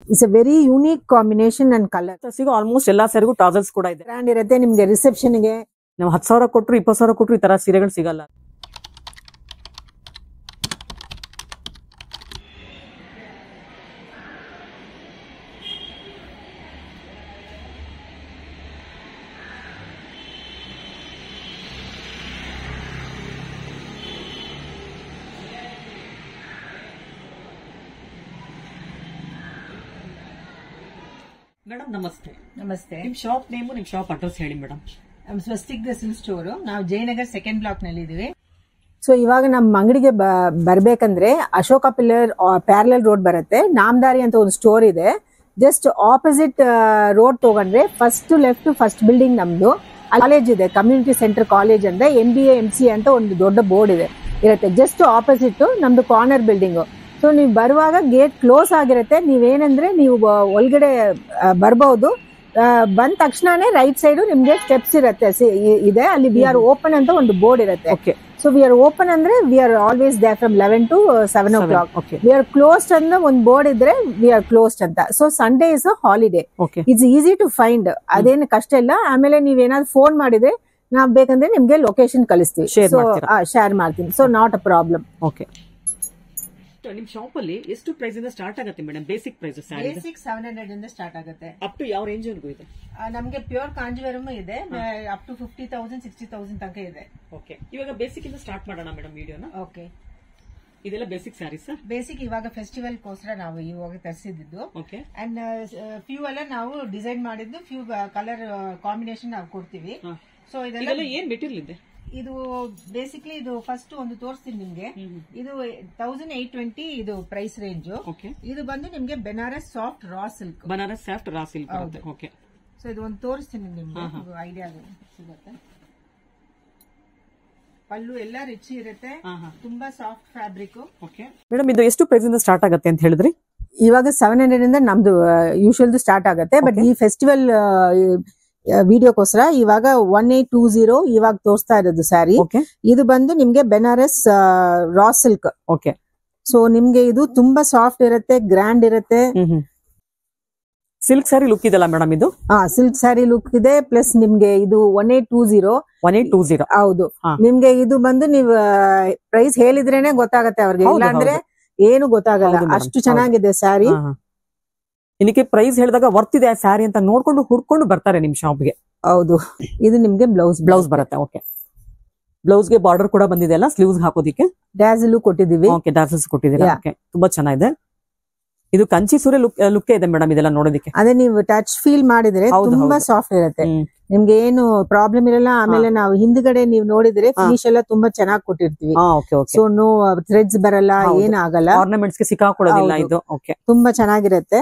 It's a very unique combination and colour. ಸಿಗೋ almost ಎಲ್ಲಾ ಸೀರೆಗೂ tassels ಕೂಡ ಇದೆ. ಬ್ರ್ಯಾಂಡ್ ಇರುತ್ತೆ ನಿಮ್ಗೆ ರಿಸೆಪ್ಷನ್ಗೆ. ನಾವು 10,000 ಕೊಟ್ಟರು 20,000 ಕೊಟ್ಟರು ಈ ತರ ಸೀರೆಗಳು ಸಿಗಲ್ಲ. ಮೇಡಮ್ ನಮಸ್ತೆ. ನಮಸ್ತೆ. ನಿಮ್ ಶಾಪ್ ನೇಮು ನಿಮ್ ಶಾಪ್ ಅಡ್ರೆಸ್ ಹೇಳಿ ಮೇಡಮ್. Swastik dressing store. ನಾವು ಜಯನಗರ್ 2nd ಬ್ಲಾಕ್ ನಲ್ಲಿ ಇದೀವಿ. ಸೊ ಇವಾಗ ನಮ್ಮ ಅಂಗಡಿಗೆ ಬರ್ಬೇಕಂದ್ರೆ ಅಶೋಕ ಪಿಲ್ಲರ್ ಪ್ಯಾರಲಲ್ ರೋಡ್ ಬರುತ್ತೆ. ನಾಮದಾರಿ ಅಂತ ಒಂದು ಸ್ಟೋರ್ ಇದೆ. ಜಸ್ಟ್ ಆಪೋಸಿಟ್ ರೋಡ್ ತಗೊಂಡ್ರೆ ಫಸ್ಟ್ ಲೆಫ್ಟ್ ಫಸ್ಟ್ ಬಿಲ್ಡಿಂಗ್ ನಮ್ದು. ಕಾಲೇಜ್ ಇದೆ, ಕಮ್ಯುನಿಟಿ ಸೆಂಟರ್ ಕಾಲೇಜ್ ಅಂದ್ರೆ MBA MCA ಅಂತ ಒಂದು ದೊಡ್ಡ ಬೋರ್ಡ್ ಇರುತ್ತೆ. ಜಸ್ಟ್ ಆಪೋಸಿಟ್ ನಮ್ದು ಕಾರ್ನರ್ ಬಿಲ್ಡಿಂಗ್. ಸೊ ನೀವು ಬರುವಾಗ ಗೇಟ್ ಕ್ಲೋಸ್ ಆಗಿರುತ್ತೆ. ನೀವೇನಂದ್ರೆ ನೀವು ಒಳಗಡೆ ಬರ್ಬಹುದು. ಬಂದ ತಕ್ಷಣನೇ ರೈಟ್ ಸೈಡ್ ನಿಮ್ಗೆ ಸ್ಟೆಪ್ಸ್ ಇರುತ್ತೆ ಇದೆ. ಅಲ್ಲಿ ವಿ ಆರ್ ಓಪನ್ ಅಂತ ಒಂದು ಬೋರ್ಡ್ ಇರುತ್ತೆ. ಸೊ ವಿ ಆರ್ ಓಪನ್ ಅಂದ್ರೆ we are always there from 11 to 7 o'clock. We are closed ಅಂತ ಒಂದು ಬೋರ್ಡ್ ಇದ್ರೆ ವಿ ಆರ್ ಕ್ಲೋಸ್ಡ್ ಅಂತ. So Sunday is a holiday. It's easy to find. ಅದೇನು ಕಷ್ಟ ಇಲ್ಲ. ಆಮೇಲೆ ನೀವೇನಾದ್ರು ಫೋನ್ ಮಾಡಿದ್ರೆ ನಾವ್ ಬೇಕಂದ್ರೆ ನಿಮ್ಗೆ ಲೊಕೇಶನ್ ಕಳಿಸ್ತೀವಿ, ಶೇರ್ ಮಾಡ್ತೀನಿ. So not a problem. ನಿಮ್ ಶಾಪ್ ಅಲ್ಲಿ ಎಷ್ಟು ಪ್ರೈಸ್ ಇಂದ ಸ್ಟಾರ್ಟ್ ಆಗುತ್ತೆ ಮೇಡಮ್? ಬೇಸಿಕ್ ಪ್ರೈಸ್ ಬೇಸಿಕ್ 700 ಇಂದ ಸ್ಟಾರ್ಟ್ ಆಗುತ್ತೆ. ಅಪ್ ಟು ಯಾವ ರೇಂಜ್ ವರೆಗೂ ಇದೆ? ನಮ್ಗೆ ಪ್ಯೂರ್ ಕಾಂಜೀವರಂ ಇದೆ. ಅಪ್ ಟು 50,000 60,000 ತನಕ ಇದೆ. ಓಕೆ, ಇವಾಗ ಬೇಸಿಕ್ ಇಂದ ಸ್ಟಾರ್ಟ್ ಮಾಡೋಣ ಮೇಡಮ್ ವಿಡಿಯೋನ. ಓಕೆ, ಇದೆಲ್ಲ ಬೇಸಿಕ್ ಸ್ಯಾರೀಸ್. ಬೇಸಿಕ್ ಇವಾಗ ಫೆಸ್ಟಿವಲ್ ಗೋಸ್ಕರ ನಾವು ಇವಾಗ ತರಿಸಿದ್ದು. ಓಕೆ, ಅಂಡ್ ಫ್ಯೂ ಎಲ್ಲ ನಾವು ಡಿಸೈನ್ ಮಾಡಿದ್ದು, ಫ್ಯೂ ಕಲರ್ ಕಾಂಬಿನೇಷನ್ ನಾವು ಕೊಡ್ತೀವಿ. ಸೊ ಇದೆಲ್ಲ ಏನ್ ಮೆಟೀರಿಯಲ್ ಇದೆ? ಇದು ಬೇಸಿಕ್ಲಿ ಇದು ಫಸ್ಟ್ ಒಂದು ತೋರಿಸ್ತೀನಿ ನಿಮ್ಗೆ. ಇದು 1820 ಇದು ಪ್ರೈಸ್ ರೇಂಜ್. ಇದು ಬಂದು ನಿಮ್ಗೆ Banaras soft raw silk. Banaras soft raw silk. Okay, so ಇದು ಒಂದು ತೋರಿಸ್ತೀನಿ ನಿಮ್ಗೆ, ಐಡಿಯಾ ಸಿಗುತ್ತೆ. ಪಲ್ಲು ಎಲ್ಲ ರಿಚ್ ಇರುತ್ತೆ, ತುಂಬಾ ಸಾಫ್ಟ್ ಫ್ಯಾಬ್ರಿಕ್. ಓಕೆ ಮೇಡಮ್, ಇದು ಎಷ್ಟು ಪ್ರೈಸ್ ಇಂದ ಸ್ಟಾರ್ಟ್ ಆಗುತ್ತೆ ಅಂತ ಹೇಳಿದ್ರಿ? ಇವಾಗ 700 ಇಂದ ನಮ್ದು ಯೂಶುವಲ್ ಸ್ಟಾರ್ಟ್ ಆಗುತ್ತೆ. ಬಟ್ ಈ ಫೆಸ್ಟಿವಲ್ ವಿಡಿಯೋಕೋಸ್ಕರ ಇವಾಗ 1820 ಇವಾಗ ತೋರಿಸ್ತಾ ಇರೋದು ಸ್ಯಾರಿ. ಇದು ಬಂದು ನಿಮ್ಗೆ ಬೆನಾರಸ್ ರಾ ಸಿಲ್ಕ್. ಓಕೆ, ಸೊ ನಿಮ್ಗೆ ಇದು ತುಂಬಾ ಸಾಫ್ಟ್ ಇರುತ್ತೆ, ಗ್ರ್ಯಾಂಡ್ ಇರುತ್ತೆ. ಸಿಲ್ಕ್ ಸ್ಯಾರಿ ಲುಕ್ ಇದೆಲ್ಲ ಮೇಡಮ್ ಇದು? ಸಿಲ್ಕ್ ಸ್ಯಾರಿ ಲುಕ್ ಇದೆ. ಪ್ಲಸ್ ನಿಮ್ಗೆ ಇದು 1820. ಹೌದು, ನಿಮ್ಗೆ ಇದು ಬಂದು ನೀವು ಪ್ರೈಸ್ ಹೇಳಿದ್ರೇನೆ ಗೊತ್ತಾಗತ್ತೆ ಅವ್ರಿಗೆ, ಇಲ್ಲಾಂದ್ರೆ ಏನು ಗೊತ್ತಾಗಲ್ಲ. ಅಷ್ಟು ಚೆನ್ನಾಗಿದೆ ಸ್ಯಾರಿ. ಇದಕ್ಕೆ ಪ್ರೈಸ್ ಹೇಳಿದಾಗ ವರ್ತ್ ಇದೆ ಸ್ಯಾರಿ ಅಂತ ನೋಡ್ಕೊಂಡು ಹುಡ್ಕೊಂಡು ಬರ್ತಾರೆ ನಿಮ್ ಶಾಪ್ಗೆ. ಹೌದು, ಇದು ನಿಮ್ಗೆ ಬ್ಲೌಸ್ ಬರುತ್ತೆ. ಓಕೆ, ಬ್ಲೌಸ್ ಗೆ ಬಾರ್ಡರ್ ಕೂಡ ಬಂದಿದೆ ಅಲ್ಲ, ಸ್ಲೀವ್ಸ್ ಹಾಕೋದಿಕ್ಕೆ ಡ್ಯಾಸಲ್ ಕೊಟ್ಟಿದೀವಿ. ಓಕೆ, ಡ್ಯಾಸಲ್ಸ್ ಕೊಟ್ಟಿದ್ದೀರಾ. ಓಕೆ, ತುಂಬಾ ಚೆನ್ನಾಗಿದೆ. ಇದು ಕಂಚಿ ಸೂರ್ಯ ಲುಕ್ ಇದೆ ಮೇಡಮ್ ಇದೆಲ್ಲ ನೋಡೋದಿಕ್ಕೆ. ಅದೇ ನೀವು ಟಚ್ ಫೀಲ್ ಮಾಡಿದ್ರೆ ತುಂಬಾ ಸಾಫ್ಟ್ ಇರುತ್ತೆ, ನಿಮ್ಗೆ ಏನು ಪ್ರಾಬ್ಲಮ್ ಇರಲ್ಲ. ಆಮೇಲೆ ನಾವು ಹಿಂದ್ಗಡೆ ನೀವು ನೋಡಿದ್ರೆ ಫಿನಿಶ್ ಎಲ್ಲ ತುಂಬಾ ಚೆನ್ನಾಗಿ ಕೊಟ್ಟಿರ್ತೀವಿ. ಸೊ ನೋ ಥ್ರೆಡ್ಸ್ ಬರಲ್ಲ, ಏನಾಗಲ್ಲ, ಆರ್ನಮೆಂಟ್ಸ್ ಗೆ ಸಿಕ್ಕಾಕೊಳ್ಳೋದಿಲ್ಲ. ಇದು ಓಕೆ, ತುಂಬಾ ಚೆನ್ನಾಗಿರುತ್ತೆ.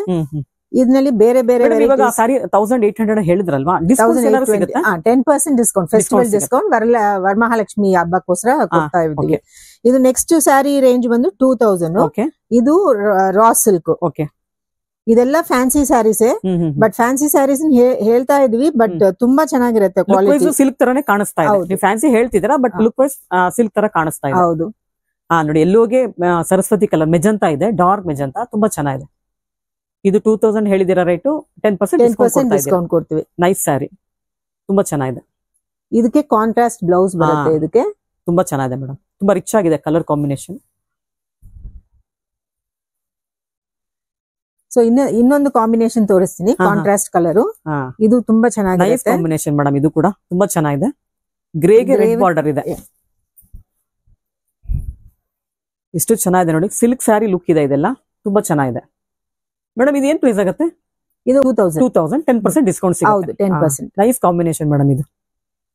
ಇದ್ರಲ್ಲಿ ಬೇರೆ ಬೇರೆ 1800 ಹೇಳಿದ್ರಲ್ವಾ, 10% ಡಿಸ್ಕೌಂಟ್, ಫೆಸ್ಟಿವಲ್ ಡಿಸ್ಕೌಂಟ್ ವರಮಹಾಲಕ್ಷ್ಮಿ ಹಬ್ಬಕ್ಕೋಸ್ಕರ ಕೊಡ್ತಾ ಇದ್ದೀವಿ. ಇದು ನೆಕ್ಸ್ಟ್ ಸ್ಯಾರಿ ರೇಂಜ್ ಬಂದು 2000. ಇದು ರಾ ಸಿಲ್ಕ್. ಇದೆಲ್ಲ fancy saris. But fancy saris ಹೇಳ್ತಾ ಇದೀವಿ, ಬಟ್ ತುಂಬಾ ಚೆನ್ನಾಗಿರುತ್ತೆ ಕ್ವಾಲಿಟಿ. ಸಿಲ್ಕ್ ತರನೇ ಕಾಣಿಸ್ತಾ ಇದೆ. ಫ್ಯಾನ್ಸಿ ಹೇಳ್ತಿದ್ದೀರಾ, ಬಟ್ ಲುಕ್ ವೈಸ್ ಸಿಲ್ಕ್ ತರ ಕಾಣಿಸ್ತಾ ಇದೆ. ಹೌದು, ನೋಡಿ ಎಲ್ಲೋಗೆ ಸರಸ್ವತಿ ಕಲರ್ ಮೆಜಂತಾ ಇದೆ, ಡಾರ್ಕ್ ಮೆಜಂತಾ, ತುಂಬಾ ಚೆನ್ನಾಗಿದೆ. ಇದು 2000 ಹೇಳಿದಿರ ರೇಟು 10% ಡಿಸ್ಕೌಂಟ್ ಕೊಡ್ತೀವಿ. ನೈಸ್ ಸ್ಯಾರಿ, ತುಂಬಾ ಚೆನ್ನಾಗಿದೆ. ಇದಕ್ಕೆ ಕಾಂಟ್ರಾಸ್ಟ್ ಬ್ಲೌಸ್ ಬರುತ್ತೆ. ಇದಕ್ಕೆ ತುಂಬಾ ಚೆನ್ನಾಗಿದೆ ಮೇಡಮ್, ತುಂಬಾ ರಿಚ್ ಆಗಿದೆ ಕಲರ್ ಕಾಂಬಿನೇಷನ್. ಸೊ ಇನ್ನೊಂದು ಕಾಂಬಿನೇಷನ್ ತೋರಿಸ್ತೀನಿ, ಕಾಂಟ್ರಾಸ್ಟ್ ಕಲರ್. ಇದು ತುಂಬಾ ಚೆನ್ನಾಗಿದೆ ಕಾಂಬಿನೇಷನ್ ಮೇಡಮ್. ಇದು ಕೂಡ ತುಂಬಾ ಚೆನ್ನಾಗಿದೆ. ಗ್ರೇಗೆ ರೆಡ್ ಬಾರ್ಡರ್ ಇದೆ, ಇಷ್ಟು ಚೆನ್ನಾಗಿದೆ ನೋಡಿ. ಸಿಲ್ಕ್ ಸ್ಯಾರಿ ಲುಕ್ ಇದೆ, ಇದೆಲ್ಲ ತುಂಬಾ ಚೆನ್ನಾಗಿದೆ ಮೇಡಮ್. ಇದು ಏನ್ ಪ್ರೈಸ್ ಆಗುತ್ತೆ? ಇದು 2000 10% ಡಿಸ್ಕೌಂಟ್ ಸಿಗುತ್ತೆ. 10%. Nice combination madam. ಇದು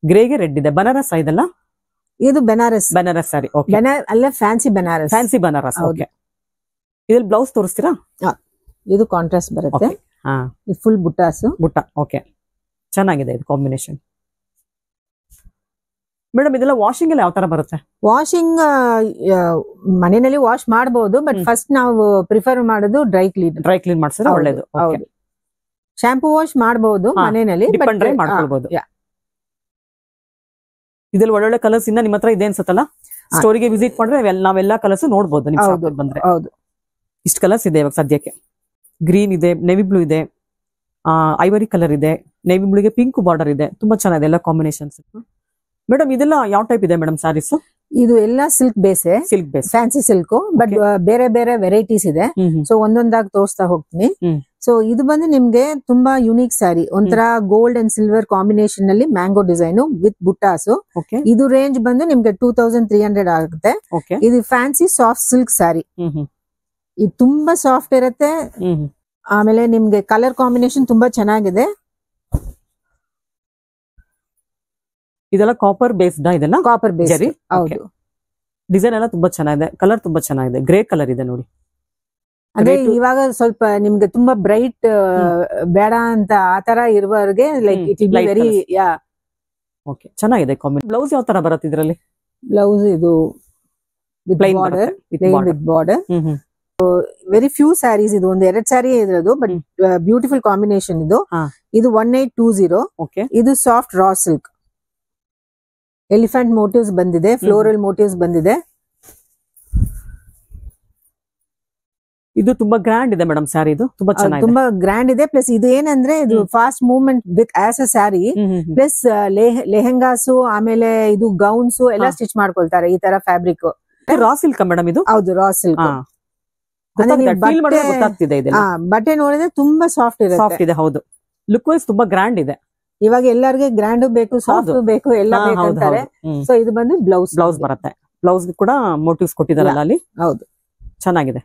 ಗ್ರೇಗೆ ರೆಡ್ ಇದೆ. ಬನಾರಸ್ ಇದೆಲ್ಲ? ಇದು ಬೆನಾರಸ್ ಸ್ಯಾರಿ. ಅಲ್ಲ, ಫ್ಯಾನ್ಸಿ ಬನಾರಸ್. ಓಕೆ, ಇದ್ರಲ್ಲಿ ಬ್ಲೌಸ್ ತೋರಿಸ್ತೀರಾ? ಇದು ಕಾಂಟ್ರಾಸ್ಟ್ ಬರುತ್ತೆ. ಫುಲ್ ಬುಟ್ಟ. ಓಕೆ, ಚೆನ್ನಾಗಿದೆ ಇದು ಕಾಂಬಿನೇಷನ್ ಮೇಡಮ್. ಇದೆಲ್ಲ ವಾಷಿಂಗ್ ಎಲ್ಲ ಯಾವ ತರ ಬರುತ್ತೆ? ವಾಷಿಂಗ್ ಮನೆಯಲ್ಲಿ ವಾಶ್ ಮಾಡಬಹುದು, ಬಟ್ ಫಸ್ಟ್ ನಾವು ಪ್ರಿಫರ್ ಮಾಡೋದು ಡ್ರೈ ಕ್ಲೀನ್ ಮಾಡಿಸಿದ್ರೆ ಒಳ್ಳೇದು. ಹೌದು, ಶಾಂಪೂ ವಾಶ್ ಮಾಡಬಹುದು ಮನೆಯಲ್ಲಿ, ಮಾಡ್ಕೊಳ್ಬಹುದು. ಇದ್ರಲ್ಲಿ ಒಳ್ಳೊಳ್ಳೆ ಕಲರ್ಸ್ ಇಂದ ನಿಮ್ಮ ಹತ್ರ ಇದೆ ಅನ್ಸುತ್ತಲ್ಲ. ಸ್ಟೋರಿಗೆ ವಿಸಿಟ್ ಮಾಡಿದ್ರೆ ನಾವೆಲ್ಲಾ ಕಲರ್ಸ್ ನೋಡಬಹುದು ನಿಮ್ ಶಾಪ್ ಬಂದ್ರೆ. ಹೌದು, ಇಷ್ಟು ಕಲರ್ಸ್ ಇದೆ ಇವಾಗ ಸದ್ಯಕ್ಕೆ. ಗ್ರೀನ್ ಇದೆ, ನೇವಿ ಬ್ಲೂ ಇದೆ, ಐವರಿ ಕಲರ್ ಇದೆ, ನೇವಿ ಬ್ಲೂಗೆ ಪಿಂಕ್ ಬಾರ್ಡರ್ ಇದೆ. ತುಂಬಾ ಚೆನ್ನಾಗಿದೆ ಎಲ್ಲ ಕಾಂಬಿನೇಷನ್ಸ್. ಮೇಡಮ್ ಇದೆಲ್ಲ ಯಾವ ಟೈಪ್ ಇದೆ ಮೇಡಮ್ ಸ್ಯಾರೀಸ್? ಇದು ಎಲ್ಲ ಸಿಲ್ಕ್ ಬೇಸೆ, silk base, fancy silk, but ಬೇರೆ ಬೇರೆ ವೆರೈಟೀಸ್ ಇದೆ. ಸೊ ಒಂದೊಂದಾಗಿ ತೋರಿಸ್ತಾ ಹೋಗ್ತೀನಿ. ಸೊ ಇದು ಬಂದು ನಿಮ್ಗೆ ತುಂಬಾ ಯುನೀಕ್ ಸ್ಯಾರಿ, ಒಂಥರ ಗೋಲ್ಡ್ ಅಂಡ್ ಸಿಲ್ವರ್ ಕಾಂಬಿನೇಷನ್ ನಲ್ಲಿ ಮ್ಯಾಂಗೋ ಡಿಸೈನ್ ವಿತ್ ಬುಟ್ಟಾಸು. ಇದು ರೇಂಜ್ ಬಂದು ನಿಮ್ಗೆ 2300 ಆಗುತ್ತೆ. ಇದು ಫ್ಯಾನ್ಸಿ ಸಾಫ್ಟ್ ಸಿಲ್ಕ್ ಸ್ಯಾರಿ. ಇದು ತುಂಬಾ ಸಾಫ್ಟ್ ಇರುತ್ತೆ. ಆಮೇಲೆ ನಿಮ್ಗೆ ಕಲರ್ ಕಾಂಬಿನೇಷನ್ ತುಂಬಾ ಚೆನ್ನಾಗಿದೆ. ಇದೆಲ್ಲ ಕಾಪರ್ ಬೇಸ್ಡ್, ಇದೆಲ್ಲ ಕಾಪರ್ ಬೇಸ್. ಹೌದು, ಡಿಸೈನ್ ಎಲ್ಲ ತುಂಬಾ ಚೆನ್ನಾಗಿದೆ, ಕಲರ್ ತುಂಬಾ ಚೆನ್ನಾಗಿದೆ, ಗ್ರೇ ಕಲರ್ ಇದೆ ನೋಡಿ. ಅಂದ್ರೆ ಇವಾಗ ಸ್ವಲ್ಪ ನಿಮ್ಗೆ ತುಂಬಾ ಬ್ರೈಟ್ ಬೇಡ ಅಂತ ಆತರ ಇರುವವರೆಗೆ like it will be very okay, ಚೆನ್ನಾಗಿದೆ ಕಾಂಬಿನೇಷನ್. ಬ್ಲೌಸ್ ಯಾವ ತರ ಬರುತ್ತೆ ಇದರಲ್ಲಿ? ಬ್ಲೌಸ್ ಇದು plain border, plain with border. Very few saris, ಇದು ಒಂದು 2 ಸ್ಯಾರಿ ಇರೋದು, ಬಟ್ ಬ್ಯೂಟಿಫುಲ್ ಕಾಂಬಿನೇಷನ್ ಇದು. ಇದು 1820. ಇದು soft raw silk, elephant motives ಬಂದಿದೆ, ಫ್ಲೋರಲ್ ಮೋಟಿವ್ಸ್ ಬಂದಿದೆ. ಇದು ತುಂಬಾ ಗ್ರ್ಯಾಂಡ್ ಇದೆ ಮೇಡಮ್ ಸ್ಯಾರಿ, ಇದು ತುಂಬಾ ಚೆನ್ನಾಗಿದೆ, ತುಂಬಾ ಗ್ರ್ಯಾಂಡ್ ಇದೆ. ಪ್ಲಸ್ ಇದು ಏನಂದ್ರೆ ಇದು fast movement with us a saree, plus lehengas ಆಮೇಲೆ ಇದು ಗೌನ್ಸ್ ಎಲ್ಲ ಸ್ಟಿಚ್ ಮಾಡ್ಕೊಳ್ತಾರೆ ಈ ತರ ಫ್ಯಾಬ್ರಿಕ್. ರಾ ಸಿಲ್ಕ್ ಮೇಡಮ್ ಇದು? ಹೌದು, ರಾ ಸಿಲ್ಕ್. ಬಟ್ಟೆ ನೋಡಿದ್ರೆ ತುಂಬಾ ಸಾಫ್ಟ್ ಇದೆ. ಹೌದು, ಲುಕ್ ವೈಸ್ ತುಂಬಾ ಗ್ರ್ಯಾಂಡ್ ಇದೆ. ಇವಾಗ ಎಲ್ಲರಿಗೆ ಗ್ರ್ಯಾಂಡ್ ಬೇಕು, ಸಾಫ್ಟ್ ಬೇಕು, ಎಲ್ಲ ಬೇಕಂತಾರೆ. ಸೊ ಇದು ಬಂದು ಬ್ಲೌಸ್ ಬರುತ್ತೆ. ಬ್ಲೌಸ್ ಕೂಡ ಮೋಟಿವ್ಸ್ ಕೊಟ್ಟಿದಾರಲ್ಲ ಅಲ್ಲಿ. ಹೌದು, ಚೆನ್ನಾಗಿದೆ.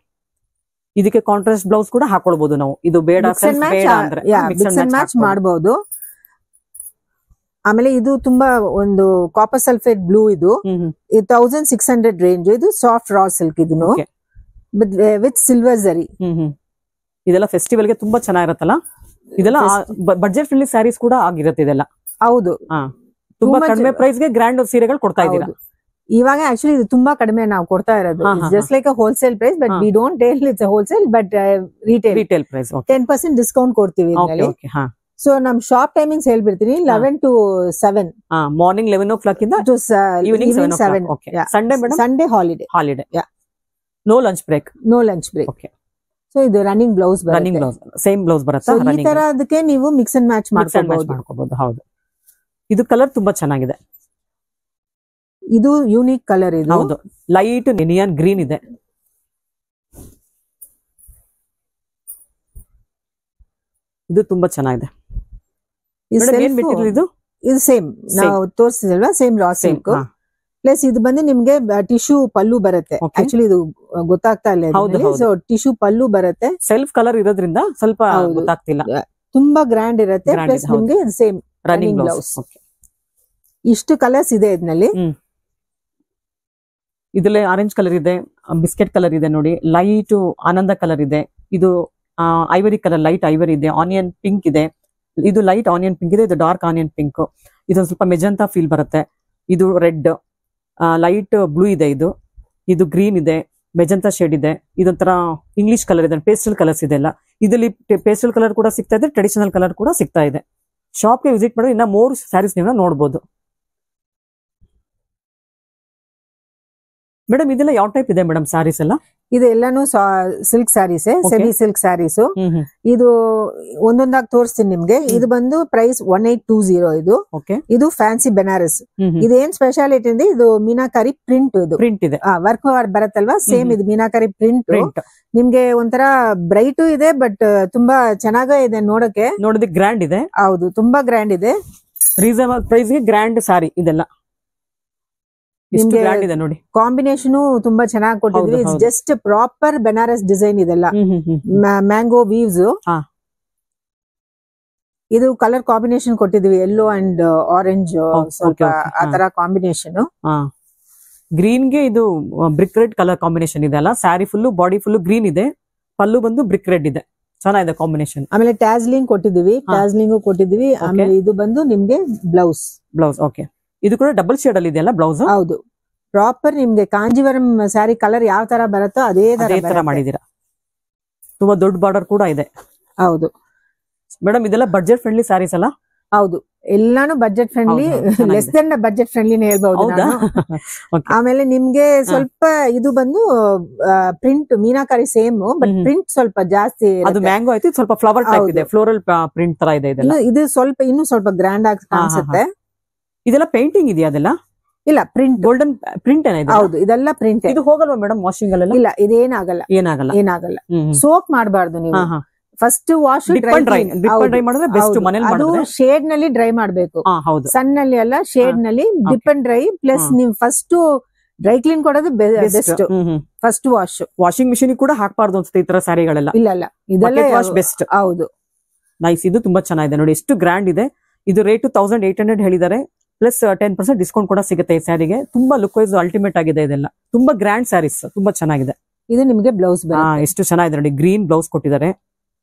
ಇದಕ್ಕೆ ಕಾಂಟ್ರಾಸ್ಟ್ ಬ್ಲೌಸ್ ಕೂಡ ಹಾಕೊಳ್ಬಹುದು ನಾವು. ಇದು ಬೇಡ ಮ್ಯಾಚ್ ಮಾಡಬಹುದು. ಆಮೇಲೆ ಇದು ತುಂಬಾ ಒಂದು ಕಾಪರ್ ಸಲ್ಫೇಟ್ ಬ್ಲೂ, ಇದು 1600 ರೇಂಜ್. ಇದು ಸಾಫ್ಟ್ ರಾ ಸಿಲ್ಕ್, ಇದನ್ನು ವಿತ್ ಸಿಲ್ವರ್ ಜರಿ. ಇದೆಲ್ಲ ಫೆಸ್ಟಿವಲ್ ಗೆ ತುಂಬಾ ಚೆನ್ನಾಗಿರತ್ತಲ್ಲ. ಇದೆಲ್ಲ ಬಡ್ಜೆಟ್ ಫ್ರೆಂಡ್ಲಿ ಸ್ಯಾರೀಸ್ ಕೂಡ ಆಗಿರುತ್ತೆ ಇದೆಲ್ಲ. ಹೌದು, ತುಂಬಾ ಕಡಿಮೆ ಪ್ರೈಸ್ ಗೆ ಗ್ರ್ಯಾಂಡ್ ಸೀರೆಗಳು ಕೊಡ್ತಾ ಇದ್ದೀರಾ. ಇವಾಗ ಆಕ್ಚುಲಿ ಇದು ತುಂಬಾ ಕಡಿಮೆ ನಾವು ಕೊಡ್ತಾ ಇರೋದು. Just like a wholesale price, but we don't tell it's wholesale, but retail price 10% discount ಕೊಡ್ತೀವಿ. ಸೊ ನಮ್ ಶಾಪ್ ಟೈಮಿಂಗ್ಸ್ ಹೇಳ್ಬಿಡ್ತೀನಿ, 11 to 7. ಮಾರ್ನಿಂಗ್ 11 o'clock ಇಂದ evening 7. Sunday madam? Sunday holiday. No lunch break. Okay. So ಇದು running blouse, same blouse ಬರುತ್ತೆ. ಈ ತರ ಅದಕ್ಕೆ ನೀವು ಮಿಕ್ಸ್ ಅಂಡ್ ಮ್ಯಾಚ್ ಮಾಡ್ಕೋಬಹುದು. ಹೌದು, ಇದು ಕಲರ್ ತುಂಬಾ ಚೆನ್ನಾಗಿದೆ. ಇದು ಯೂನಿಕ್ ಕಲರ್. ಇದು ಹೌದು, ಲೈಟ್ ನಿಯಾನ್ ಗ್ರೀನ್ ಇದೆ. ಇದು ತುಂಬಾ ಚೆನ್ನಾಗಿದೆ. ಇದು ಸೇಮ್ ನಾವು ತೋರಿಸಿದಲ್ವಾ, ಸೇಮ್ ರಾ ಸಿಲ್ಕ್. ಪ್ಲಸ್ ಇದು ಬಂದು ನಿಮ್ಗೆ ಟಿಶ್ಯೂ ಪಲ್ಲು ಬರುತ್ತೆ. ಆಕ್ಚುಲಿ ಇದು ಗೊತ್ತಾಗ್ತಾ ಇಲ್ಲ. ಸೊ ಟಿಶ್ಯೂ ಪಲ್ಲು ಬರುತ್ತೆ. ಸೆಲ್ಫ್ ಕಲರ್ ಇರೋದ್ರಿಂದ ಸ್ವಲ್ಪ ಗೊತ್ತಾಗ್ತಿಲ್ಲ. ತುಂಬಾ ಗ್ರ್ಯಾಂಡ್ ಇರುತ್ತೆ. ಪ್ಲಸ್ ನಿಮ್ಗೆ ಸೇಮ್ ರನ್ನಿಂಗ್ ಬ್ಲೌಸ್. ಇಷ್ಟು ಕಲರ್ಸ್ ಇದೆ ಇದರಲ್ಲಿ. ಇದ್ರಲ್ಲಿ ಆರೆಂಜ್ ಕಲರ್ ಇದೆ, ಬಿಸ್ಕೆಟ್ ಕಲರ್ ಇದೆ ನೋಡಿ, ಲೈಟ್ ಆನಂದ ಕಲರ್ ಇದೆ, ಇದು ಐವರಿ ಕಲರ್, ಲೈಟ್ ಐವರಿ ಇದೆ, ಆನಿಯನ್ ಪಿಂಕ್ ಇದೆ, ಇದು ಲೈಟ್ ಆನಿಯನ್ ಪಿಂಕ್ ಇದೆ, ಇದು ಡಾರ್ಕ್ ಆನಿಯನ್ ಪಿಂಕ್, ಇದೊಂದು ಸ್ವಲ್ಪ ಮೆಜಂತಾ ಫೀಲ್ ಬರುತ್ತೆ, ಇದು ರೆಡ್, ಲೈಟ್ ಬ್ಲೂ ಇದೆ, ಇದು ಗ್ರೀನ್ ಇದೆ, ಮೆಜಂತಾ ಶೇಡ್ ಇದೆ, ಇದೊಂಥರ ಇಂಗ್ಲಿಷ್ ಕಲರ್ ಇದೆ, ಪೇಸ್ಟಲ್ ಕಲರ್ಸ್ ಇದೆಲ್ಲ. ಇದರಲ್ಲಿ ಪೇಸ್ಟಲ್ ಕಲರ್ ಕೂಡ ಸಿಗ್ತಾ ಇದೆ, ಟ್ರೆಡಿಷನಲ್ ಕಲರ್ ಕೂಡ ಸಿಗ್ತಾ ಇದೆ. ಶಾಪ್ಗೆ ವಿಸಿಟ್ ಮಾಡಿದ್ರೆ ಇನ್ನ 3 ಸ್ಯಾರೀಸ್ ನೀವು ನೋಡಬಹುದು. ಮೇಡಮ್ ಇದೆಲ್ಲ ಯಾವ ಟೈಪ್ ಇದೆ ಮೇಡಮ್ ಸ್ಯಾರೀಸ್ ಎಲ್ಲ? ಇದು ಎಲ್ಲಾನು silk saris, semi silk saris. ಇದು ಒಂದೊಂದಾಗಿ ತೋರಿಸ್ತೀನಿ ನಿಮ್ಗೆ. ಇದು ಬಂದು ಪ್ರೈಸ್ 1820. ಇದು ಫ್ಯಾನ್ಸಿ ಬೆನಾರಸ್. ಇದೇನ್ ಸ್ಪೆಷಾಲಿಟಿ ಅಂದ್ರೆ ಇದು ಮೀನಾಕಾರಿ ಪ್ರಿಂಟ್. ಇದು ಪ್ರಿಂಟ್ ಇದೆ, ವರ್ಕ್ ಬರತ್ತಲ್ವಾ, ಸೇಮ್ ಇದು ಮೀನಾಕಾರಿ ಪ್ರಿಂಟ್. ನಿಮ್ಗೆ ಒಂಥರ ಬ್ರೈಟ್ ಇದೆ, ಬಟ್ ತುಂಬಾ ಚೆನ್ನಾಗೇ ಇದೆ ನೋಡಕ್ಕೆ. ನೋಡೋದಕ್ಕೆ ಗ್ರ್ಯಾಂಡ್ ಇದೆ. ಹೌದು, ತುಂಬಾ ಗ್ರ್ಯಾಂಡ್ ಇದೆ. ರೀಸನಬಲ್ ಪ್ರೈಸ್ ಗೆ ಗ್ರ್ಯಾಂಡ್ ಸ್ಯಾರಿ ಇದೆಲ್ಲ. ನೋಡಿ, ಕಾಂಬಿನೇಷನ್ ತುಂಬಾ ಚೆನ್ನಾಗಿ ಕೊಟ್ಟಿದ್ವಿ. ಜಸ್ಟ್ ಪ್ರಾಪರ್ ಬೆನಾರಸ್ ಡಿಸೈನ್ ಇದೆಲ್ಲ. Mango views. ಇದು ಕಲರ್ ಕಾಂಬಿನೇಷನ್ ಕೊಟ್ಟಿದ್ವಿ, ಯೆಲ್ಲೋ ಅಂಡ್ ಆರೆಂಜ್, ಸ್ವಲ್ಪ ಆತರ ಕಾಂಬಿನೇಷನ್. ಗ್ರೀನ್ ಗೆ ಇದು ಬ್ರಿಕ್ ರೆಡ್ ಕಲರ್ ಕಾಂಬಿನೇಷನ್ ಇದೆ ಅಲ್ಲ. Sari full body full green ಇದೆ, ಪಲ್ಲು ಬಂದು ಬ್ರಿಕ್ ರೆಡ್ ಇದೆ, ಚೆನ್ನಾಗಿದೆ ಕಾಂಬಿನೇಷನ್. ಆಮೇಲೆ ಟ್ಯಾಸ್ಲಿಂಗ್ ಕೊಟ್ಟಿದ್ವಿ. ಆಮೇಲೆ ಇದು ಬಂದು ನಿಮ್ಗೆ ಬ್ಲೌಸ್. ಓಕೆ. ಇದು ಕೂಡ ಡಬಲ್ ಶೇಡ್ ಅಲ್ಲಿ ಇದೆಯಲ್ಲ ಬ್ಲೌಸ್? ಹೌದು, ಪ್ರಾಪರ್ ನಿಮ್ಗೆ ಕಾಂಜೀವರಂ ಸ್ಯಾರಿ ಕಲರ್ ಯಾವ ತರ ಬರುತ್ತೋ ಅದೇ ತರ ಮಾಡಿದೀರಾ. ತುಂಬಾ ದೊಡ್ಡ ಬಾರ್ಡರ್ ಕೂಡ ಇದೆ. ಹೌದು ಮೇಡಮ್, ಇದೆಲ್ಲ ಬಡ್ಜೆಟ್ ಫ್ರೆಂಡ್ಲಿ ಸ್ಯಾರೀಸ್ ಅಲ್ಲ? ಹೌದು, ಎಲ್ಲಾನು budget friendly, less than budget friendly ಹೇಳ್ಬಹುದು ನಾನು. ಆಮೇಲೆ ನಿಮ್ಗೆ ಸ್ವಲ್ಪ ಇದು ಬಂದು print meenakari same, but print ಸ್ವಲ್ಪ ಜಾಸ್ತಿ. ಅದು ಮ್ಯಾಂಗೋ ಆಯ್ತು, ಸ್ವಲ್ಪ ಫ್ಲವರ್ ಟೈಪ್ ಇದೆ, ಫ್ಲೋರಲ್ ಪ್ರಿಂಟ್ ತರ ಇದೆ. ಇದು ಸ್ವಲ್ಪ ಇನ್ನು ಸ್ವಲ್ಪ ಗ್ರ್ಯಾಂಡ್ ಆಗಿ ಕಾಣಿಸುತ್ತೆ. ಇದೆಲ್ಲ ಪೇಂಟಿಂಗ್ ಇದೆಯಾ? ಅದೆಲ್ಲ ಇಲ್ಲ, ಪ್ರಿಂಟ್, ಗೋಲ್ಡನ್ ಪ್ರಿಂಟ್ ಏನಿದೆ? ಹೌದು, ಇದೆಲ್ಲ ಪ್ರಿಂಟ್. ಇದು ಹೋಗಲ್ವಾ ಮೇಡಮ್ ವಾಷಿಂಗ್ ಅಲ್ಲೆಲ್ಲ? ಇಲ್ಲ, ಇದೇನಾಗಲ್ಲ, ಏನಾಗಲ್ಲ. ಸೋಕ್ ಮಾಡಬಾರ್ದು ನೀವು. ಫಸ್ಟ್ ವಾಶ್ ಡ್ರೈ ಮಾಡಿದ್ರೆ ಬೆಸ್ಟ್. ಮನೇಲಿ ಅದು ಶೇಡ್ ನಲ್ಲಿ ಡ್ರೈ ಮಾಡ್ಬೇಕು, ಸನ್ ನಲ್ಲಿ ಅಲ್ಲ, ಶೇಡ್ ನಲ್ಲಿ ಡಿಪ್ ಅಂಡ್ ಡ್ರೈ. ಪ್ಲಸ್ ನೀವು ಫಸ್ಟ್ ಡ್ರೈ ಕ್ಲೀನ್ ಕೊಡೋದು ಬೆಸ್ಟ್. ಫಸ್ಟ್ ವಾಷಿಂಗ್ ಮಿಷಿನ್ ಕೂಡ ಹಾಕ್ಬಾರ್ದು ಅನ್ಸುತ್ತೆ ಈ ತರ ಸ್ಯಾರಿಗಳೆಲ್ಲ. ಇಲ್ಲ, ಇದೆಲ್ಲ ವಾಶ್ ಬೆಸ್ಟ್. ಹೌದು, ನೈಸ್. ಇದು ತುಂಬಾ ಚೆನ್ನಾಗಿದೆ ನೋಡಿ, ಎಷ್ಟು ಗ್ರ್ಯಾಂಡ್ ಇದೆ. ಇದು ರೇಟ್ 1800 ಹೇಳಿದ್ದಾರೆ, ಪ್ಲಸ್ 10% ಡಿಸ್ಕೌಂಟ್ ಕೂಡ ಸಿಗುತ್ತೆ ಈ ಸ್ಯಾರಿಗೆ. ತುಂಬಾ ಲುಕ್ ವೈಸ್ ಅಲ್ಟಿಮೇಟ್ ಆಗಿದೆ. ಇದೆಲ್ಲ ತುಂಬಾ ಗ್ರ್ಯಾಂಡ್ ಸ್ಯಾರೀಸ್, ತುಂಬಾ ಚೆನ್ನಾಗಿದೆ. ಇದು ನಿಮ್ಗೆ ಬ್ಲೌಸ್ ಎಷ್ಟು ಚೆನ್ನಾಗಿದೆ ನೋಡಿ, ಗ್ರೀನ್ ಬ್ಲೌಸ್ ಕೊಟ್ಟಿದ್ದಾರೆ.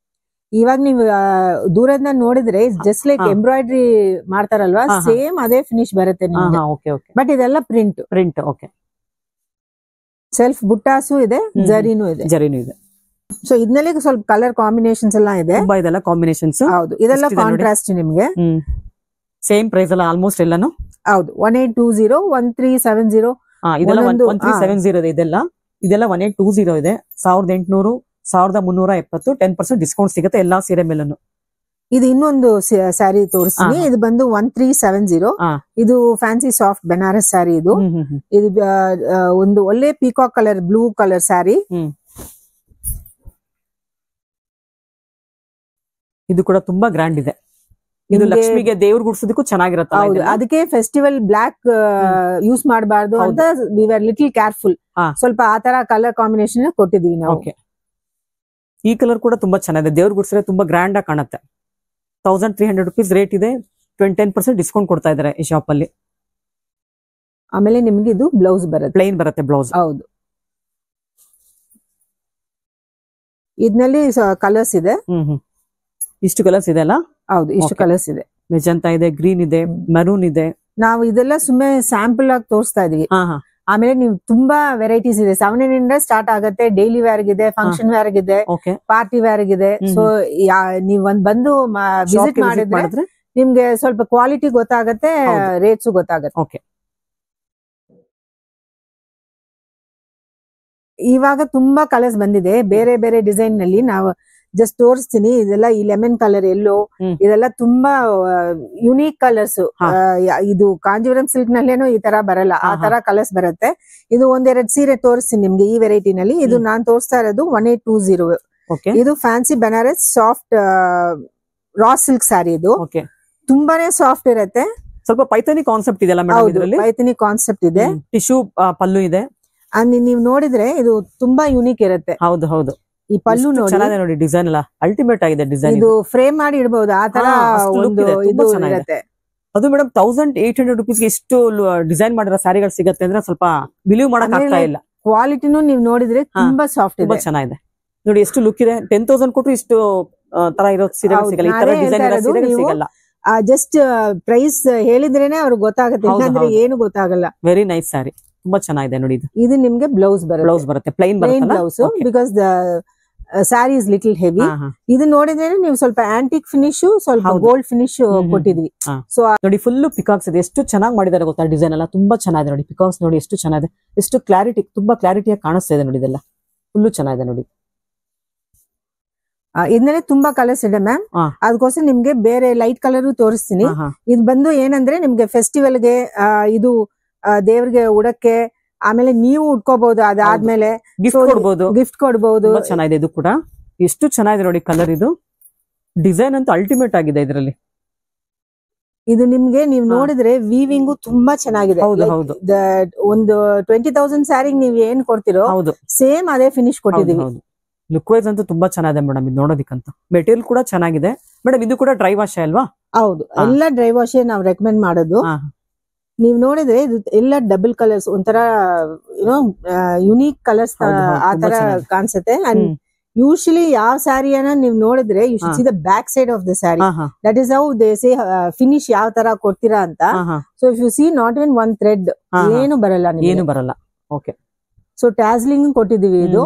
ಇವಾಗ ನೀವು ದೂರದಿಂದ ನೋಡಿದ್ರೆ ಜಸ್ಟ್ ಲೈಕ್ ಎಂಬ್ರಾಯ್ಡ್ರಿ ಮಾಡ್ತಾರಲ್ವಾ, ಸೇಮ್ ಅದೇ ಫಿನಿಶ್ ಬರುತ್ತೆ ನಿಮ್ಗೆ. ಬಟ್ ಇದೆಲ್ಲ ಪ್ರಿಂಟ್. ಓಕೆ, ಸೆಲ್ಫ್ ಬುಟ್ಟಾಸು ಇದೆ, ಜರಿನೂ ಇದೆ. ಸೊ ಇದ್ನಲ್ಲಿ ಸ್ವಲ್ಪ ಕಲರ್ ಕಾಂಬಿನೇಷನ್ಸ್ ಎಲ್ಲ ಇದೆ. ಇದೆಲ್ಲ ಕಾಂಬಿನೇಷನ್ಸ್. ಹೌದು, ಇದೆಲ್ಲ ಕಾಂಟ್ರಾಸ್ಟ್ ನಿಮ್ಗೆ. ಸೇಮ್ ಪ್ರೈಸ್ ಎಲ್ಲ ಆಲ್ಮೋಸ್ಟ್ ಎಲ್ಲಾನು. ಹೌದು, 1820, 1370. ಇದೆಲ್ಲ 1370 ಇದೆ. ಇದೆಲ್ಲ 1820 ಇದೆ. 1800, 1370, 10% ಡಿಸ್ಕೌಂಟ್ ಸಿಗುತ್ತೆ ಎಲ್ಲಾ ಸೀರೆ ಮೇಲೂ. ಇದು ಇನ್ನೊಂದು ಸ್ಯಾರಿ ತೋರಿಸ್ತೀನಿ. ಇದು ಬಂದು 1370. ಇದು ಫ್ಯಾನ್ಸಿ ಸಾಫ್ಟ್ ಬನಾರಸ್ ಸ್ಯಾರಿ. ಇದು ಒಂದು ಒಳ್ಳೆ peacock colour, blue colour sari. ಇದು ಕೂಡ ತುಂಬಾ ಗ್ರ್ಯಾಂಡ್ ಇದೆ. ಇದು ಲಕ್ಷ್ಮಿಗೆ ದೇವ್ರ ಗುಡ್ಸೋದಕ್ಕೂ ಚೆನ್ನಾಗಿರುತ್ತೆ. ಹೌದು, ಅದಕ್ಕೆ ಫೆಸ್ಟಿವಲ್ ಬ್ಲಾಕ್ ಯೂಸ್ ಮಾಡಬಾರ್ದು ಅಂತ ವಿ ಆರ್ ಲಿಟಲ್ ಕೇರ್ಫುಲ್. ಸ್ವಲ್ಪ ಆತರ ಕಲರ್ ಕಾಂಬಿನೇಷನ್ ಕೊಟ್ಟಿದೀವಿ ನಾವು. ಈ ಕಲರ್ ಕೂಡ ತುಂಬಾ ಚೆನ್ನಾಗಿದೆ. ದೇವ್ರ ಗುಡ್ಸಿದ್ರೆ ತುಂಬಾ ಗ್ರ್ಯಾಂಡ್ ಆಗಿ ಕಾಣುತ್ತೆ. 1300 rupees ರೇಟ್ ಇದೆ. 10% ಡಿಸ್ಕೌಂಟ್ ಕೊಡ್ತಾ ಇದಾರೆ ಈ ಶಾಪ್ ಅಲ್ಲಿ. ಆಮೇಲೆ ನಿಮ್ಗೆ ಇದು ಬ್ಲೌಸ್ ಬರುತ್ತೆ, ಪ್ಲೈನ್ ಬರುತ್ತೆ ಬ್ಲೌಸ್. ಹೌದು, ಇದ್ನಲ್ಲಿ ಕಲರ್ಸ್ ಇದೆ. ಇಷ್ಟು ಕಲರ್ಸ್ ಇದೆ ಅಲ್ಲ? ಹೌದು, ಇಷ್ಟು ಕಲರ್ಸ್ ಇದೆ. ಮೆಜಂತಾ ಇದೆ, ಗ್ರೀನ್ ಇದೆ, ಮರೂನ್ ಇದೆ. ನಾವು ಇದೆಲ್ಲ ಸುಮ್ಮನೆ ಸ್ಯಾಂಪಲ್ ಆಗಿ ತೋರಿಸ್ತಾ ಇದೀವಿ. ಆಮೇಲೆ ನೀವು ತುಂಬಾ ವೆರೈಟೀಸ್ ಇದೆ. 700 ಇಂದ ಸ್ಟಾರ್ಟ್ ಆಗುತ್ತೆ. ಡೈಲಿ ವೇರ್ ಗಿದೆ, ಫಂಕ್ಷನ್ ವೇರ್ ಗಿದೆ, ಪಾರ್ಟಿ ವೇರ್ ಗಿದೆ. ಸೊ ನೀವ್ ಬಂದು ವಿಸಿಟ್ ಮಾಡಿದ್ರೆ ನಿಮ್ಗೆ ಸ್ವಲ್ಪ ಕ್ವಾಲಿಟಿ ಗೊತ್ತಾಗತ್ತೆ, ರೇಟ್ಸ್ ಗೊತ್ತಾಗತ್ತೆ. ಇವಾಗ ತುಂಬಾ ಕಲರ್ಸ್ ಬಂದಿದೆ ಬೇರೆ ಬೇರೆ ಡಿಸೈನ್ ನಲ್ಲಿ. ನಾವು ಜಸ್ಟ್ ತೋರಿಸ್ತೀನಿ. ಇದೆಲ್ಲ ಈ ಲೆಮನ್ ಕಲರ್, ಎಲ್ಲೋ, ಇದೆಲ್ಲ ತುಂಬಾ ಯುನೀಕ್ ಕಲರ್ಸ್. ಇದು ಕಾಂಜೀವರಂ ಸಿಲ್ಕ್ ನಲ್ಲೇನೋ ಈ ತರ ಬರಲ್ಲ, ಆ ತರ ಕಲರ್ಸ್ ಬರುತ್ತೆ. ಇದು ಒಂದೆರಡು ಸೀರೆ ತೋರಿಸ್ತೀನಿ ನಿಮ್ಗೆ ಈ ವೆರೈಟಿ ನಲ್ಲಿ. ಇದು ನಾನ್ ತೋರಿಸ್ತಾ ಇರೋದು 1820. ಇದು fancy Banaras soft raw silk sari. ಇದು ತುಂಬಾನೇ ಸಾಫ್ಟ್ ಇರುತ್ತೆ. ಸ್ವಲ್ಪ ಪೈಥಾನಿ ಕಾನ್ಸೆಪ್ಟ್ ಇದೆ. ಪೈಥಾನಿ ಕಾನ್ಸೆಪ್ಟ್ ಇದೆ. ಟಿಶ್ಯೂ ಪಲ್ಲು ಇದೆ. ನೀವು ನೋಡಿದ್ರೆ ಇದು ತುಂಬಾ ಯುನೀಕ್ ಇರುತ್ತೆ. ಹೌದು. ಈ ಪಲ್ಲು ನೋಡಿ, ಡಿಸೈನ್ ಎಲ್ಲ ಅಲ್ಟಿಮೇಟ್ ಆಗಿದೆ. ಡಿಸೈನ್ ಇದು ಫ್ರೇಮ್ ಮಾಡಿ ಇಡಬಹುದು, ಆ ತರ ಒಂದು ಇದು ಇರುತ್ತೆ. ಅದು ಮೇಡಮ್ 1800 rupees ಎಷ್ಟು ಡಿಸೈನ್ ಮಾಡಿರೋ ಸ್ಯಾರಿಗಳು ಸಿಗುತ್ತೆ ಅಂದ್ರೆ ಸ್ವಲ್ಪ ಬಿಲೀವ್ ಮಾಡಕ್ ಆಗ್ತಾ ಇಲ್ಲ. ಕ್ವಾಲಿಟಿನೂ ನೀವು ನೋಡಿದ್ರೆ ತುಂಬಾ ಸಾಫ್ಟ್ ಇದೆ, ತುಂಬಾ ಚೆನ್ನಾಗಿದೆ. ನೋಡಿ ಎಷ್ಟು ಲುಕ್ ಇದೆ. 10,000 ಕೊಟ್ಟರು ಇಷ್ಟು ತರ ಇರೋ ಸೀರೆಗಳು ಸಿಗಲ್ಲ, ಈ ತರ ಡಿಸೈನ್ ಇರೋ ಸೀರೆಗಳು ಸಿಗಲ್ಲ. ಜಸ್ಟ್ ಪ್ರೈಸ್ ಹೇಳಿದ್ರೇನೆ ಅವ್ರಿಗೆ ಗೊತ್ತಾಗುತ್ತೆ, ಇಲ್ಲಾಂದ್ರೆ ಏನು ಗೊತ್ತಾಗಲ್ಲ. ವೆರಿ ನೈಸ್ ಸ್ಯಾರಿ, ತುಂಬಾ ಚೆನ್ನಾಗಿದೆ ನೋಡಿ. ಇದು ನಿಮ್ಗೆ ಬ್ಲೌಸ್ ಬರುತ್ತೆ, plain blouse. Because the sari is little heavy. ಇದು ನೋಡಿದ್ರೆ ನೀವು ಸ್ವಲ್ಪ ಆಂಟಿಕ್ ಫಿನಿಶ್, ಸ್ವಲ್ಪ ಗೋಲ್ಡ್ ಫಿನಿಶ್ ಕೊಟ್ಟಿದ್ವಿ. ಸೊ ನೋಡಿ ಫುಲ್ ಪಿಕಾಕ್ಸ್ ಇದೆ. ಎಷ್ಟು ಚೆನ್ನಾಗಿ ಮಾಡಿದಾರೆ ಗೊತ್ತಾ, ಡಿಸೈನ್ ಎಲ್ಲ ತುಂಬಾ ಚೆನ್ನಾಗಿದೆ ನೋಡಿ. ಪಿಕಾಕ್ಸ್ ನೋಡಿ ಎಷ್ಟು ಚೆನ್ನಾಗಿದೆ, ಎಷ್ಟು ಕ್ಲಾರಿಟಿ, ತುಂಬಾ ಕ್ಲಾರಿಟಿಯಾಗಿ ಕಾಣಿಸ್ತಾ ಇದೆ ನೋಡಿ. ಇದೆಲ್ಲ ಫುಲ್ಲು ಚೆನ್ನಾಗಿದೆ ನೋಡಿ. ಇದನ್ನೇ ತುಂಬಾ ಕಲರ್ಸ್ ಇದೆ ಮ್ಯಾಮ್. ಅದಕ್ಕೋಸ್ಕರ ನಿಮ್ಗೆ ಬೇರೆ ಲೈಟ್ ಕಲರ್ ತೋರಿಸ್ತೀನಿ. ಇದು ಬಂದು ಏನಂದ್ರೆ ನಿಮ್ಗೆ ಫೆಸ್ಟಿವಲ್ಗೆ, ಇದು ದೇವ್ರಿಗೆ ಉಡಕ್ಕೆ, ಆಮೇಲೆ ನೀವು ಉಟ್ಕೋಬಹುದು. ಅದಾದ್ಮೇಲೆ ಗಿಫ್ಟ್ ಕೊಡ್ಬಹುದು. ಚೆನ್ನಾಗಿದೆ. ಇದು ಕೂಡ ಎಷ್ಟು ಚೆನ್ನಾಗಿದೆ ನೋಡಿ ಕಲರ್. ಇದು ಡಿಸೈನ್ ಅಂತೂ ಅಲ್ಟಿಮೇಟ್ ಆಗಿದೆ ಇದರಲ್ಲಿ. ಇದು ನಿಮ್ಗೆ ನೀವು ನೋಡಿದ್ರೆ ವೀವಿಂಗ್ ತುಂಬಾ ಚೆನ್ನಾಗಿದೆ. ಒಂದು 20,000 ಸ್ಯಾರಿಗೆ ನೀವು ಏನ್ ಕೊಡ್ತಿರೋ ಸೇಮ್ ಅದೇ ಫಿನಿಶ್ ಕೊಟ್ಟಿದೀವಿ. ಲುಕ್ ವೈಸ್ ಅಂತೂ ತುಂಬಾ ಚೆನ್ನಾಗಿದೆ ಮೇಡಮ್. ಇದು ನೋಡೋದಕ್ಕಂತ ಮೆಟೀರಿಯಲ್ ಕೂಡ ಚೆನ್ನಾಗಿದೆ ಮೇಡಮ್. ಇದು ಕೂಡ ಡ್ರೈ ವಾಶ್ ಅಲ್ವಾ? ಹೌದು, ಎಲ್ಲ ಡ್ರೈ ವಾಶ್ ನಾವು ರೆಕಮೆಂಡ್ ಮಾಡೋದು. ನೀವ್ ನೋಡಿದ್ರೆ ಇದು ಎಲ್ಲ ಡಬಲ್ ಕಲರ್ಸ್, ಒಂಥರ ಏನೋ ಯುನೀಕ್ ಕಲರ್ಸ್ ಆ ತರ ಕಾಣಿಸುತ್ತೆ. ಅಂಡ್ ಯೂಶಲಿ ಯಾವ ಸ್ಯಾರಿಯನ್ನ ನೀವು ನೋಡಿದ್ರೆ you should see the back side of the sari. That is how they say finish ಯಾವ ತರ ಕೊಡ್ತೀರಾ ಅಂತ. So if you see not even one thread ಏನು ಬರಲ್ಲ. ಓಕೆ. ಸೊ ಟ್ಯಾಸ್ಲಿಂಗ್ ಕೊಟ್ಟಿದೀವಿ ಇದು.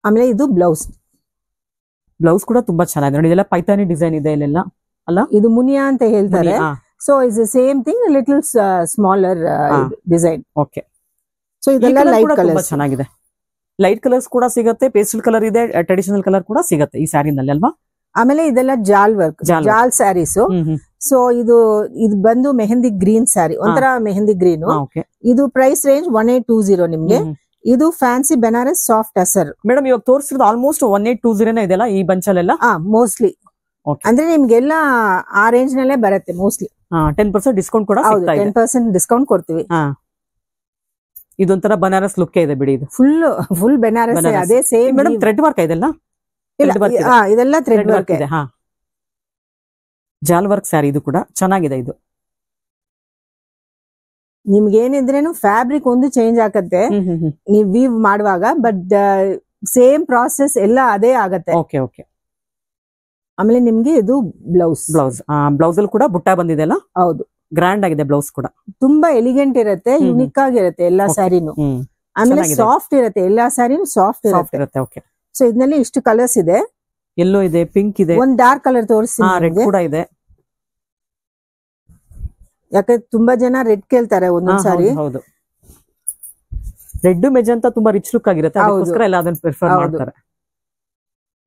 ಆಮೇಲೆ ಇದು ಬ್ಲೌಸ್ ಕೂಡ ತುಂಬಾ ಚೆನ್ನಾಗಿದೆ ನೋಡಿ. ಇದೆಲ್ಲ ಪೈಥಾನಿ ಡಿಸೈನ್ ಇದೆ. ಇಲ್ಲೆಲ್ಲ ಅಲ್ಲ, ಇದು ಮುನಿಯಾ ಅಂತ ಹೇಳ್ತಾರೆ. So is the same thing, little smaller design. Okay. So ಇದೆಲ್ಲ ಲೈಟ್ ಕಲರ್ಸ್ ಚೆನ್ನಾಗಿದೆ. ಲೈಟ್ ಕಲರ್ಸ್ ಕೂಡ ಸಿಗುತ್ತೆ, ಪೇಸ್ಟಲ್ ಕಲರ್ ಇದೆ, ಟ್ರೆಡಿಷನಲ್ ಕಲರ್ ಕೂಡ ಸಿಗುತ್ತೆ ಈ ಸ್ಯಾರಿನಲ್ಲಿ ಅಲ್ವಾ. ಆಮೇಲೆ ಇದೆಲ್ಲ ಜಾಲ್ ವರ್ಕ್, ಜಾಲ್ ಸ್ಯಾರೀಸ್. ಸೊ ಇದು ಬಂದು ಮೆಹಂದಿ ಗ್ರೀನ್ ಸ್ಯಾರಿ, ಒಂಥರ ಮೆಹಂದಿ ಗ್ರೀನ್. ಇದು ಪ್ರೈಸ್ ರೇಂಜ್ 1820 ನಿಮ್ಗೆ. ಇದು ಫ್ಯಾನ್ಸಿ ಬನಾರಸ್ ಸಾಫ್ಟ್ ಅಸರ್. ಮೇಡಮ್ ಇವಾಗ ತೋರಿಸಿರೋದು ಆಲ್ಮೋಸ್ಟ್ 1820 ಇದೆಲ್ಲ ಈ ಬಂಚಲ್ಲೆಲ್ಲ. ಮೋಸ್ಟ್ಲಿ ಅಂದ್ರೆ ನಿಮ್ಗೆಲ್ಲ ಆ ರೇಂಜ್ ನಲ್ಲೇ ಬರುತ್ತೆ ಮೋಸ್ಟ್ಲಿ. 10% ಡಿಸ್ಕೌಂಟ್ ಕೂಡ ಹೌದು, 10% ಡಿಸ್ಕೌಂಟ್ ಕೊಡ್ತೀವಿ. ಇದೊಂಥರ ಬನಾರಸ್ ಲುಕ್ ಇದೆ ಬಿಡಿ. ಇದು ಫುಲ್ ಬನಾರಸ್, ಅದೇ ಸೇಮ್. ಮೇಡಮ್ ಥ್ರೆಡ್ ವರ್ಕ್ ಇದೆಲ್ಲ? ಇದೆಲ್ಲ ಥ್ರೆಡ್ ವರ್ಕ್ ಇದೆ. ಜಾಲ್ ವರ್ಕ್ ಸ್ಯಾರಿ ಇದು ಕೂಡ ಚೆನ್ನಾಗಿದೆ. ಇದು ನಿಮ್ಗೆ ಏನಿದ್ರೇನು ಫ್ಯಾಬ್ರಿಕ್ ಒಂದು ಚೇಂಜ್ ಆಗತ್ತೆ ನೀವ್ ವೀವ್ ಮಾಡುವಾಗ, ಬಟ್ ಸೇಮ್ ಪ್ರಾಸೆಸ್ ಎಲ್ಲ ಅದೇ ಆಗತ್ತೆ. Okay okay. ಆಮೇಲೆ ನಿಮ್ಗೆ ಇದು ಬ್ಲೌಸ್ ಅಲ್ಲಿ ಕೂಡ ಬುಟ್ಟ ಬಂದಿದೆ ಅಲ್ಲ? ಹೌದು, ಗ್ರ್ಯಾಂಡ್ ಆಗಿದೆ. ಬ್ಲೌಸ್ ಕೂಡ ತುಂಬಾ ಎಲಿಗೆಂಟ್ ಇರುತ್ತೆ, ಯುನಿಕ್ ಆಗಿರುತ್ತೆ ಎಲ್ಲಾ ಸ್ಯಾರಿನೂ. ಆಮೇಲೆ ಸಾಫ್ಟ್ ಇರುತ್ತೆ, ಎಲ್ಲಾ ಸ್ಯಾರಿನೂ ಸಾಫ್ಟ್ ಇರುತ್ತೆ. ಓಕೆ. ಸೊ ಇದ್ರಲ್ಲಿ ಇಷ್ಟು ಕಲರ್ಸ್ ಇದೆ. ಎಲ್ಲೋ ಇದೆ, ಪಿಂಕ್ ಇದೆ, ಒಂದ್ ಡಾರ್ಕ್ ಕಲರ್ ತೋರಿಸ್ತೀನಿ. ರೆಡ್ ಕೂಡ ಇದೆ. ಯಾಕಂದ್ರೆ ತುಂಬಾ ಜನ ರೆಡ್ ಕೇಳ್ತಾರೆ ಒಂದೊಂದ್ ಸಾರಿ. ಹೌದು, ರೆಡ್ ಮೆಜಂತ ತುಂಬಾ ರಿಚ್ ಲುಕ್ ಆಗಿರುತ್ತೆ, ಅದಕ್ಕೋಸ್ಕರ ಎಲ್ಲ ಅದನ್ನ ಪ್ರಿಫರ್ ಮಾಡ್ತಾರೆ.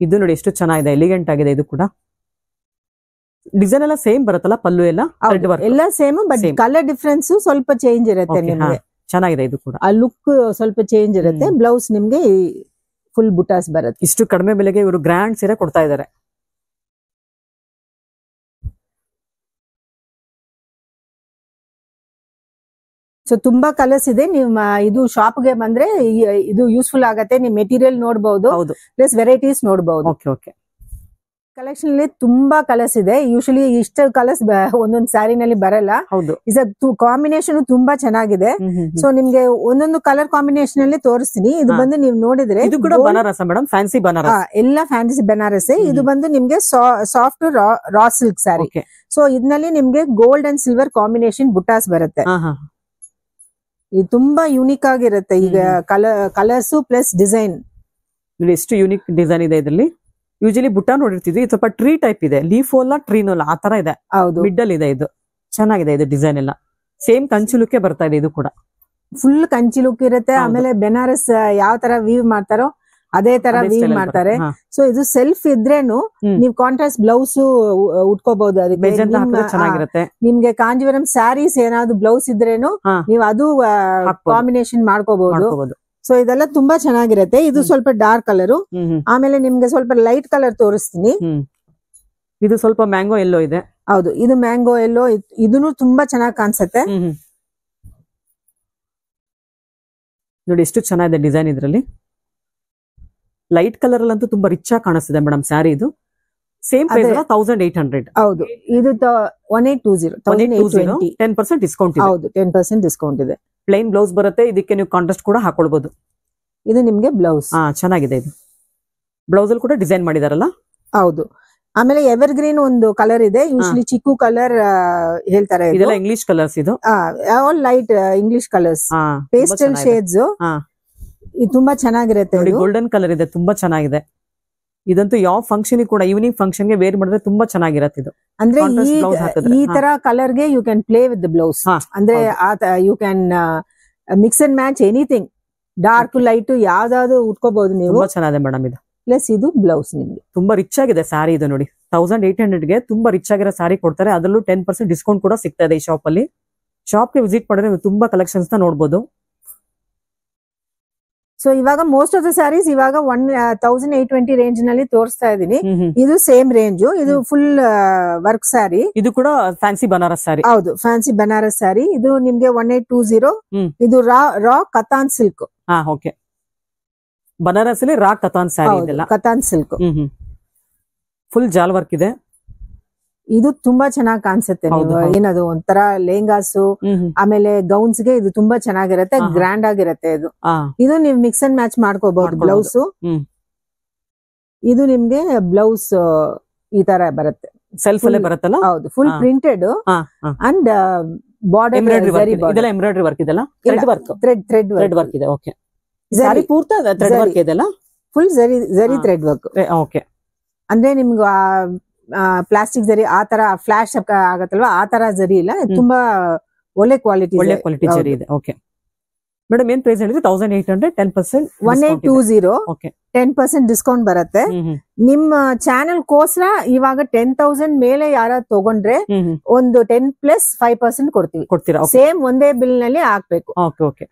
ಇದು ನೋಡಿ ಎಷ್ಟು ಚೆನ್ನಾಗಿದೆ, ಎಲಿಗೆಂಟ್ ಆಗಿದೆ. ಇದು ಕೂಡ ಡಿಸೈನ್ ಎಲ್ಲ ಸೇಮ್ ಬರುತ್ತಲ್ಲ, ಪಲ್ಲು ಎಲ್ಲ ಎಲ್ಲ ಸೇಮ್, ಬಟ್ ಕಲರ್ ಡಿಫ್ರೆನ್ಸ್ ಸ್ವಲ್ಪ ಚೇಂಜ್ ಇರುತ್ತೆ ನಿಮ್ಗೆ. ಚೆನ್ನಾಗಿದೆ ಇದು ಕೂಡ. ಆ ಲುಕ್ ಸ್ವಲ್ಪ ಚೇಂಜ್ ಇರುತ್ತೆ. ಬ್ಲೌಸ್ ನಿಮ್ಗೆ ಫುಲ್ ಬುಟಾಸ್ ಬರುತ್ತೆ. ಇಷ್ಟು ಕಡಿಮೆ ಬೆಲೆಗೆ ಇವರು ಗ್ರ್ಯಾಂಡ್ ಸೀರೆ ಕೊಡ್ತಾ ಇದ್ದಾರೆ. ಸೊ ತುಂಬಾ ಕಲರ್ಸ್ ಇದೆ. ನೀವು ಇದು ಶಾಪ್ ಗೆ ಬಂದ್ರೆ ಇದು ಯೂಸ್ಫುಲ್ ಆಗತ್ತೆ. ನೀವು ಮೆಟೀರಿಯಲ್ ನೋಡಬಹುದು, ಪ್ಲಸ್ ವೆರೈಟೀಸ್ ನೋಡಬಹುದು. ಕಲೆಕ್ಷನ್ ಅಲ್ಲಿ ತುಂಬಾ ಕಲರ್ಸ್ ಇದೆ. ಯೂಶಲಿ ಇಷ್ಟ ಕಲರ್ಸ್ ಒಂದೊಂದು ಸ್ಯಾರಿನಲ್ಲಿ ಬರಲ್ಲ. ಕಾಂಬಿನೇಷನ್ ತುಂಬಾ ಚೆನ್ನಾಗಿದೆ. ಸೊ ನಿಮ್ಗೆ ಒಂದೊಂದು ಕಲರ್ ಕಾಂಬಿನೇಷನ್ ಅಲ್ಲಿ ತೋರಿಸ್ತೀನಿ. ಇದು ಬಂದು ನೀವು ನೋಡಿದ್ರೆ ಇದು ಕೂಡ ಬನಾರಸ್ ಮೇಡಮ್, ಫ್ಯಾನ್ಸಿ ಬನಾರಸ್. ಎಲ್ಲ ಫ್ಯಾನ್ಸಿ ಬನಾರಸ್. ಇದು ಬಂದು ನಿಮ್ಗೆ soft raw silk saree. So ಇದ್ನಲ್ಲಿ ನಿಮ್ಗೆ gold and silver combination butas ಬರುತ್ತೆ. ಇದು ತುಂಬಾ ಯೂನಿಕ್ ಆಗಿರುತ್ತೆ. ಈಗ ಕಲರ್ಸ್ ಪ್ಲಸ್ ಡಿಸೈನ್ ಎಷ್ಟು ಯೂನಿಕ್ ಡಿಸೈನ್ ಇದೆ ಇದರಲ್ಲಿ. ಯೂಶಲಿ ಬುಟ್ಟ ನೋಡಿರ್ತಿದ್ವಿ, ಸ್ವಲ್ಪ ಟ್ರೀ ಟೈಪ್ ಇದೆ, ಲೀಫ್ ಅಲ್ಲ ಟ್ರೀನೂ ಅಲ್ಲ, ಆ ತರ ಇದೆ. ಹೌದು, ಮಿಡ್ಡಲ್ ಇದೆ. ಇದು ಚೆನ್ನಾಗಿದೆ. ಇದು ಡಿಸೈನ್ ಎಲ್ಲ ಸೇಮ್ ಕಂಚು ಲುಕ್ ಬರ್ತಾ ಇದೆ. ಇದು ಕೂಡ ಫುಲ್ ಕಂಚಿ ಲುಕ್ ಇರುತ್ತೆ. ಆಮೇಲೆ ಬೆನಾರಸ್ ಯಾವ ತರ ವೀವ್ ಮಾಡ್ತಾರೋ ಅದೇ ತರ ವೀವ್ ಮಾಡ್ತಾರೆ. ಸೊ ಇದು ಸೆಲ್ಫ್ ಇದ್ರೇನು ನೀವು ಕಾಂಟ್ರಾಸ್ಟ್ ಬ್ಲೌಸ್ ಉಟ್ಕೋಬಹುದು. ಅದಕ್ಕೆ ನಿಮ್ಗೆ ಕಾಂಜೀವರಂ ಸ್ಯಾರೀಸ್ ಏನಾದ್ರು ಬ್ಲೌಸ್ ಇದ್ರೇನು ನೀವು ಅದು ಕಾಂಬಿನೇಷನ್ ಮಾಡ್ಕೋಬಹುದು. ಸೊ ಇದೆಲ್ಲ ತುಂಬಾ ಚೆನ್ನಾಗಿರುತ್ತೆ. ಇದು ಸ್ವಲ್ಪ ಡಾರ್ಕ್ ಕಲರ್. ಆಮೇಲೆ ನಿಮ್ಗೆ ಸ್ವಲ್ಪ ಲೈಟ್ ಕಲರ್ ತೋರಿಸ್ತೀನಿ. ಇದು ಸ್ವಲ್ಪ ಮ್ಯಾಂಗೋ ಎಲ್ಲೋ ಇದೆ. ಹೌದು, ಇದು ಮ್ಯಾಂಗೋ ಎಲ್ಲೋ. ಇದನ್ನು ತುಂಬಾ ಚೆನ್ನಾಗಿ ಕಾಣಿಸುತ್ತೆ ನೋಡಿ. ಎಷ್ಟು ಚೆನ್ನಾಗಿದೆ ಡಿಸೈನ್ ಇದ್ರಲ್ಲಿ. ಲೈಟ್ ಕಲರ್ ಅಲ್ಲಂತೂ ತುಂಬಾ ರಿಚ್ ಆಗಿ ಕಾಣಿಸ್ತಿದೆ ಮೇಡಮ್ ಸ್ಯಾರಿ. ಇದು ಸೇಮ್ ಪ್ರೈಸ್ 1800. ಹೌದು, ಇದು 1820. 10% ಡಿಸ್ಕೌಂಟ್ ಇದೆ. ಹೌದು, 10% ಡಿಸ್ಕೌಂಟ್ ಇದೆ. ಪ್ಲೈನ್ ಬ್ಲೌಸ್ ಬರುತ್ತೆ. ಇದಕ್ಕೆ ನೀವು ಕಾಂಟ್ರಾಸ್ಟ್ ಕೂಡ ಹಾಕೊಳ್ಬಹುದು. ಇದು ನಿಮ್ಗೆ ಬ್ಲೌಸ್. ಚೆನ್ನಾಗಿದೆ. ಇದು ಬ್ಲೌಸ್ ಅಲ್ಲಿ ಕೂಡ ಡಿಸೈನ್ ಮಾಡಿದಾರಲ್ಲ. ಹೌದು. ಆಮೇಲೆ ಎವರ್ ಗ್ರೀನ್ ಒಂದು ಕಲರ್ ಇದೆ. ಯೂಶಲಿ ಚಿಕ್ಕು ಕಲರ್ ಹೇಳ್ತಾರೆ. ಇದೆಲ್ಲ ಇಂಗ್ಲಿಷ್ ಕಲರ್ಸ್. ಇದು all light English colours, pastel shades. ಇದು ತುಂಬಾ ಚೆನ್ನಾಗಿರುತ್ತೆ. ಗೋಲ್ಡನ್ ಕಲರ್ ಇದೆ, ತುಂಬಾ ಚೆನ್ನಾಗಿದೆ. ಇದಂತೂ ಯಾವ ಫಂಕ್ಷನ್ ಕೂಡ, ಈವ್ನಿಂಗ್ ಫಂಕ್ಷನ್ ಗೆ ವೇರ್ ಮಾಡಿದ್ರೆ ತುಂಬಾ ಚೆನ್ನಾಗಿರತ್ತೆ. ಇದು ಅಂದ್ರೆ ಈ ತರ ಕಲರ್ ಗೆ you can play with the blouse. ಅಂದ್ರೆ you can mix and match anything. Dark light ಯಾವ್ದಾದ್ರು ಉಟ್ಕೋಬಹುದು ನೀವು. ಚೆನ್ನಾಗಿದೆ ಮೇಡಮ್ ಇದು. ಪ್ಲಸ್ ಇದು ಬ್ಲೌಸ್ ನಿಮ್ಗೆ ತುಂಬಾ ರಿಚ್ ಆಗಿದೆ ಸ್ಯಾರಿ. ಇದು ನೋಡಿ 1800 ಗೆ ತುಂಬಾ ರಿಚ್ ಆಗಿರೋ ಸ್ಯಾರಿ ಕೊಡ್ತಾರೆ. ಅದರಲ್ಲೂ 10% ಡಿಸ್ಕೌಂಟ್ ಕೂಡ ಸಿಗ್ತಾ ಇದೆ ಈ ಶಾಪ್ ಅಲ್ಲಿ. ಶಾಪ್ ಗೆ ವಿಸಿಟ್ ಮಾಡಿದ್ರೆ ನೀವು ತುಂಬಾ ಕಲೆಕ್ಷನ್ಸ್ ನೋಡಬಹುದು. ಸೊ ಇವಾಗ ಮೋಸ್ಟ್ ಆಫ್ ದ ಸ್ಯಾರೀಸ್ ಇವಾಗ 1820 ರೇಂಜ್ ನಲ್ಲಿ ತೋರಿಸ್ತಾ ಇದೀನಿ. ಇದು ಸೇಮ್ ರೇಂಜ್. ಇದು ಫುಲ್ ವರ್ಕ್ ಸ್ಯಾರಿ. ಇದು ಕೂಡ ಫ್ಯಾನ್ಸಿ ಬನಾರಸ್ ಸ್ಯಾರಿ. ಹೌದು, ಫ್ಯಾನ್ಸಿ ಬನಾರಸ್ ಸ್ಯಾರಿ. ಇದು ನಿಮ್ಗೆ 1820. ಇದು ರಾ ಕತಾನ್ ಸಿಲ್ಕ್. ಓಕೆ. ಬನಾರಸ್ ಅಲ್ಲಿ ರಾ ಕತಾನ್ ಸ್ಯಾರಿ ಇದೆಲ್ಲ. ಕತಾನ್ ಸಿಲ್ಕ್ ಫುಲ್ ಜಾಲ್ ವರ್ಕ್ ಇದೆ. ಇದು ತುಂಬಾ ಚೆನ್ನಾಗಿ ಕಾಣಿಸುತ್ತೆ. ಏನದು ಒಂಥರ ಲೆಹಂಗಾಸು ಆಮೇಲೆ ಗೌನ್ಸ್ ಗೆ ಇದು ತುಂಬಾ ಚೆನ್ನಾಗಿರುತ್ತೆ. ಗ್ರ್ಯಾಂಡ್ ಆಗಿರುತ್ತೆ. ಇದು ನೀವು ಮಿಕ್ಸ್ ಅಂಡ್ ಮ್ಯಾಚ್ ಮಾಡ್ಕೋಬಹುದು. ಬ್ಲೌಸ್ ಇದು ನಿಮ್ಗೆ ಬ್ಲೌಸ್ ಈ ತರ ಬರುತ್ತೆ. ಸೆಲ್ಫ್ ಅಲ್ಲೇ ಬರುತ್ತಲ್ಲ. ಹೌದು, ಫುಲ್ ಪ್ರಿಂಟೆಡ್ ಅಂಡ್ ಬಾರ್ಡರ್ ಇದೆಲ್ಲ ಎಂಬ್ರಾಯ್ಡರಿ ವರ್ಕ್ ಇದೆಲ್ಲ. ಥ್ರೆಡ್ ವರ್ಕ್ ಇದೆ. ಓಕೆ. ಸ್ಯಾರಿ ಪೂರ್ತಿ ಥ್ರೆಡ್ ವರ್ಕ್ ಇದೆಲ್ಲ. ಫುಲ್ ಜರಿ ಥ್ರೆಡ್ ವರ್ಕ್. ಓಕೆ. ಅಂದ್ರೆ ನಿಮ್ಗೆ ಪ್ಲಾಸ್ಟಿಕ್ ಜರಿ ಆ ತರ ಫ್ಲಾಶ್ ಆಗತ್ತಲ್ವಾ ಆ ತರ ಜರಿ ಇಲ್ಲ, ತುಂಬಾ ಒಳ್ಳೆ ಕ್ವಾಲಿಟಿ ಜರಿ ಇದೆ. ಓಕೆ ಮೇಡಮ್, ಏನ್ ಪ್ರೈಸ್ ಹೇಳಿದ್ರೆ 1800, 10% 1820. ಓಕೆ 10% ಡಿಸ್ಕೌಂಟ್ ಬರುತ್ತೆ. ನಿಮ್ಮ ಚಾನೆಲ್ ಕೋಸ್ಕರ ಇವಾಗ 10,000 ಮೇಲೆ ಯಾರು ತಗೊಂಡ್ರೆ ಒಂದು 10+5% ಕೊಡ್ತೀರಾ? ಸೇಮ್ ಒಂದೇ ಬಿಲ್ ನಲ್ಲಿ ಹಾಕ್ಬೇಕು. ಓಕೆ ಓಕೆ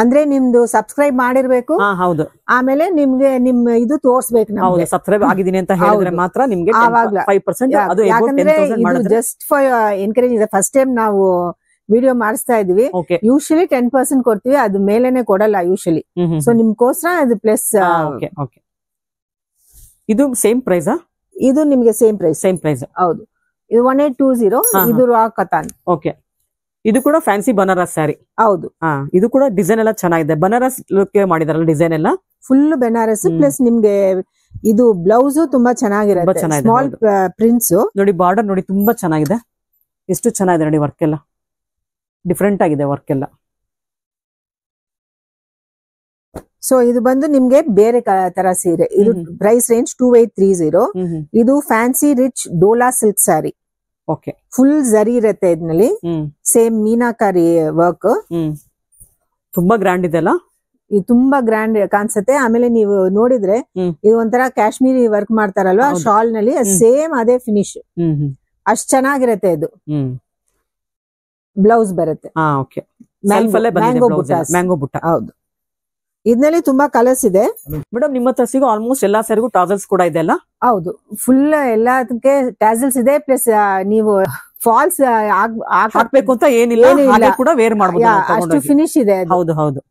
ಅಂದ್ರೆ ನಿಮ್ದು ಸಬ್ಸ್ಕ್ರೈಬ್ ಮಾಡಿರ್ಬೇಕು. ಹೌದು. ಆಮೇಲೆ ನಿಮ್ಗೆ ನಿಮ್ಮ ಇದು ತೋರ್ಸ್ಬೇಕು ನಮ್ಗೆ ಸಬ್ಸ್ಕ್ರೈಬ್ ಆಗಿದ್ದೀನಿ ಅಂತ ಹೇಳಿದ್ರೆ ಮಾತ್ರ ನಿಮ್ಗೆ 5%. ಅದು ಯಾಕಂದ್ರೆ ಜಸ್ಟ್ ಫಾರ್ ಎನ್ಕರೇಜ್ ಇದೆ. ಫಸ್ಟ್ ಟೈಮ್ ನಾವು ವಿಡಿಯೋ ಮಾಡಿಸ್ತಾ ಇದೀವಿ. ಯೂಶಲಿ 10% ಕೊಡ್ತೀವಿ, ಅದು ಮೇಲೆನೆ ಕೊಡಲ್ಲ ಯೂಶಲಿ. ಸೊ ನಿಮ್ಗೋಸ್ಕರ ಅದು ಪ್ಲಸ್. ಇದು ಸೇಮ್ ಪ್ರೈಸ್? ಇದು ನಿಮ್ಗೆ ಸೇಮ್ ಪ್ರೈಸ್. ಹೌದು, ಇದು 1820. ಇದು ರಾ ಕತಾನ್. ಓಕೆ, ಇದು ಕೂಡ ಫ್ಯಾನ್ಸಿ ಬನಾರಸ್ ಸ್ಯಾರಿ. ಹೌದು, ಇದು ಕೂಡ ಡಿಸೈನ್ ಎಲ್ಲ ಚೆನ್ನಾಗಿದೆ. ಬನಾರಸ್ ಲುಕ್ ಮಾಡಿದಾರಲ್ಲ ಡಿಸೈನ್ ಎಲ್ಲ ಫುಲ್ ಬನಾರಸ್. ಪ್ಲಸ್ ನಿಮ್ಗೆ ಇದು ಬ್ಲೌಸ್ ತುಂಬಾ ಚೆನ್ನಾಗಿರುತ್ತೆ. ಸ್ಮಾಲ್ ಪ್ರಿಂಟ್ಸ್ ನೋಡಿ, ಬಾರ್ಡರ್ ನೋಡಿ ತುಂಬಾ ಚೆನ್ನಾಗಿದೆ. ಎಷ್ಟು ಚೆನ್ನಾಗಿದೆ ನೋಡಿ, ವರ್ಕ್ ಎಲ್ಲ ಡಿಫ್ರೆಂಟ್ ಆಗಿದೆ ವರ್ಕ್ ಎಲ್ಲ. ಸೊ ಇದು ಬಂದು ನಿಮ್ಗೆ ಬೇರೆ ತರ ಸೀರೆ. ಇದು ಪ್ರೈಸ್ ರೇಂಜ್ 2830. ಇದು fancy rich dola silk saree. Okay, full zari ಇರುತ್ತೆ ಇದ್ನಲ್ಲಿ. Same meenakari work. ತುಂಬಾ ಗ್ರ್ಯಾಂಡ್ ಇದೆ ಅಲ್ಲ, ಇದು ತುಂಬಾ ಗ್ರ್ಯಾಂಡ್ ಕಾಣಿಸುತ್ತೆ. ಆಮೇಲೆ ನೀವು ನೋಡಿದ್ರೆ ಇದು ಒಂಥರ ಕಾಶ್ಮೀರಿ ವರ್ಕ್ ಮಾಡ್ತಾರಲ್ವಾ ಶಾಲ್ ನಲ್ಲಿ, ಸೇಮ್ ಅದೇ ಫಿನಿಶ್. ಅಷ್ಟ್ ಚೆನ್ನಾಗಿರತ್ತೆ. ಇದು ಬ್ಲೌಸ್ ಬರುತ್ತೆ ಮ್ಯಾಂಗೋ ಬುಟ್ಟ. ಹೌದು, ಇದ್ನಲ್ಲಿ ತುಂಬಾ ಕಲರ್ಸ್ ಇದೆ ಮೇಡಮ್. ನಿಮ್ಮ ಹತ್ರ ಸಿಗೋ ಆಲ್ಮೋಸ್ಟ್ ಎಲ್ಲಾ ಸ್ಯಾರಿಗೂ ಟಾಸಲ್ಸ್ ಕೂಡ ಇದೆ ಅಲ್ಲ? ಹೌದು, ಫುಲ್ ಎಲ್ಲದಕ್ಕೆ ಟ್ಯಾಸಲ್ಸ್ ಇದೆ. ಪ್ಲಸ್ ನೀವು ಫಾಲ್ಸ್ ಹಾಕ್ಬೇಕು ಅಂತ ಏನಿಲ್ಲ, ಕೂಡ ವೇರ್ ಮಾಡಬಹುದು. ಅಷ್ಟು ಫಿನಿಶ್ ಇದೆ. ಹೌದು ಹೌದು.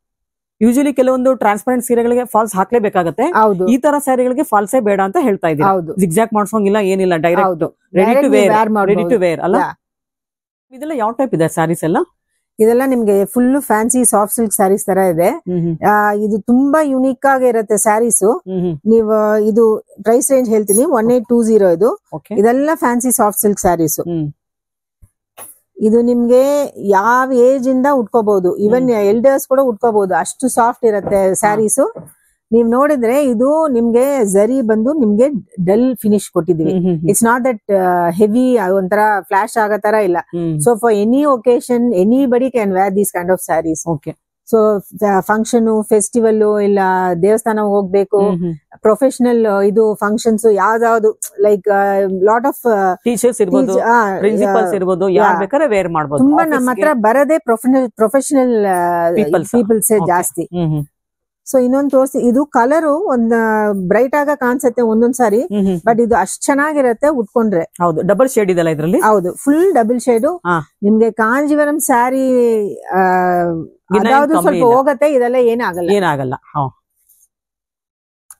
ಯೂಶಲಿ ಕೆಲವೊಂದು ಟ್ರಾನ್ಸ್ಪರೆಂಟ್ ಸೀರೆಗಳಿಗೆ ಫಾಲ್ಸ್ ಹಾಕ್ಲೇಬೇಕಾಗತ್ತೆ. ಈ ತರ ಸ್ಯಾರಿಗಳಿಗೆ ಫಾಲ್ಸೇ ಬೇಡ ಅಂತ ಹೇಳ್ತಾ ಇದ್ದೀವಿ. ಜಿಗ್ಜಾಕ್ ಮಾಡ್ಸೋಂಗಿಲ್ಲ, ಏನಿಲ್ಲ, ಡೈರೆಕ್ಟ್ ರೆಡಿ ಟು ವೇರ್ ಅಲ್ಲ? ಇದೆಲ್ಲ ಯಾವ ಟೈಪ್ ಇದೆ ಸ್ಯಾರೀಸ್ ಎಲ್ಲ? ಇದೆಲ್ಲ ನಿಮ್ಗೆ full fancy soft silk saris ತರ ಇದೆ. ಇದು ತುಂಬಾ ಯುನೀಕ್ ಆಗಿ ಇರುತ್ತೆ ಸ್ಯಾರೀಸ್. ನೀವು ಇದು ಪ್ರೈಸ್ ರೇಂಜ್ ಹೇಳ್ತೀನಿ, 1820. ಇದು ಇದೆಲ್ಲ ಫ್ಯಾನ್ಸಿ ಸಾಫ್ಟ್ ಸಿಲ್ಕ್ ಸ್ಯಾರೀಸ್. ಇದು ನಿಮ್ಗೆ ಯಾವ ಏಜ್ ಇಂದ ಉಟ್ಕೋಬಹುದು, ಇವನ್ ಎಲ್ಡರ್ಸ್ ಕೂಡ ಉಟ್ಕೋಬಹುದು, ಅಷ್ಟು ಸಾಫ್ಟ್ ಇರುತ್ತೆ ಸ್ಯಾರೀಸ್. ನೀವ್ ನೋಡಿದ್ರೆ ಇದು ನಿಮ್ಗೆ ಜರಿ ಬಂದು ನಿಮ್ಗೆ ಡಲ್ ಫಿನಿಶ್ ಕೊಟ್ಟಿದೀವಿ. ಇಟ್ಸ್ ನಾಟ್ ದಟ್ ಹೆವಿ, ಒಂಥರ ಫ್ಲಾಶ್ ಆಗೋ ತರ ಇಲ್ಲ. So for any occasion anybody can wear these kind of sarees. So function, festival, ಇಲ್ಲ ದೇವಸ್ಥಾನ ಹೋಗ್ಬೇಕು, ಪ್ರೊಫೆಷನಲ್ ಇದು ಫಂಕ್ಷನ್ಸ್ ಯಾವ್ದಾವ್ದು, ಲೈಕ್ ಲಾಟ್ ಆಫ್ ಟೀಚರ್ಸ್ ಇರ್ಬೋದು, ಪ್ರಿನ್ಸಿಪಲ್ಸ್ ಇರ್ಬೋದು, ಯಾರು ಬೇಕಾದ್ರೆ ವೇರ್ ಮಾಡಬಹುದು. ತುಂಬಾ ನಮ್ಮ ಹತ್ರ ಬರದೇ ಪ್ರೊಫೆಷನಲ್ ಪೀಪಲ್ಸ್ ಜಾಸ್ತಿ. ಸೊ ಇನ್ನೊಂದು ತೋರಿಸಿ, ಇದು ಕಲರ್ ಒಂದ್ ಬ್ರೈಟ್ ಆಗ ಕಾಣಿಸುತ್ತೆ ಒಂದೊಂದ್ ಸಾರಿ, ಬಟ್ ಇದು ಅಷ್ಟ್ ಚೆನ್ನಾಗಿರತ್ತೆ ಉಟ್ಕೊಂಡ್ರೆ. ಹೌದು, ಡಬಲ್ ಶೇಡ್ ಇದೆಲ್ಲ ಇದ್ರಲ್ಲಿ. ಹೌದು, ಫುಲ್ ಡಬಲ್ ಶೇಡ್. ನಿಮ್ಗೆ ಕಾಂಜೀವರಂ ಸ್ಯಾರಿ ಅದಾவது ಸ್ವಲ್ಪ ಹೋಗತ್ತೆ, ಇದೆಲ್ಲ ಏನಾಗಲ್ಲ.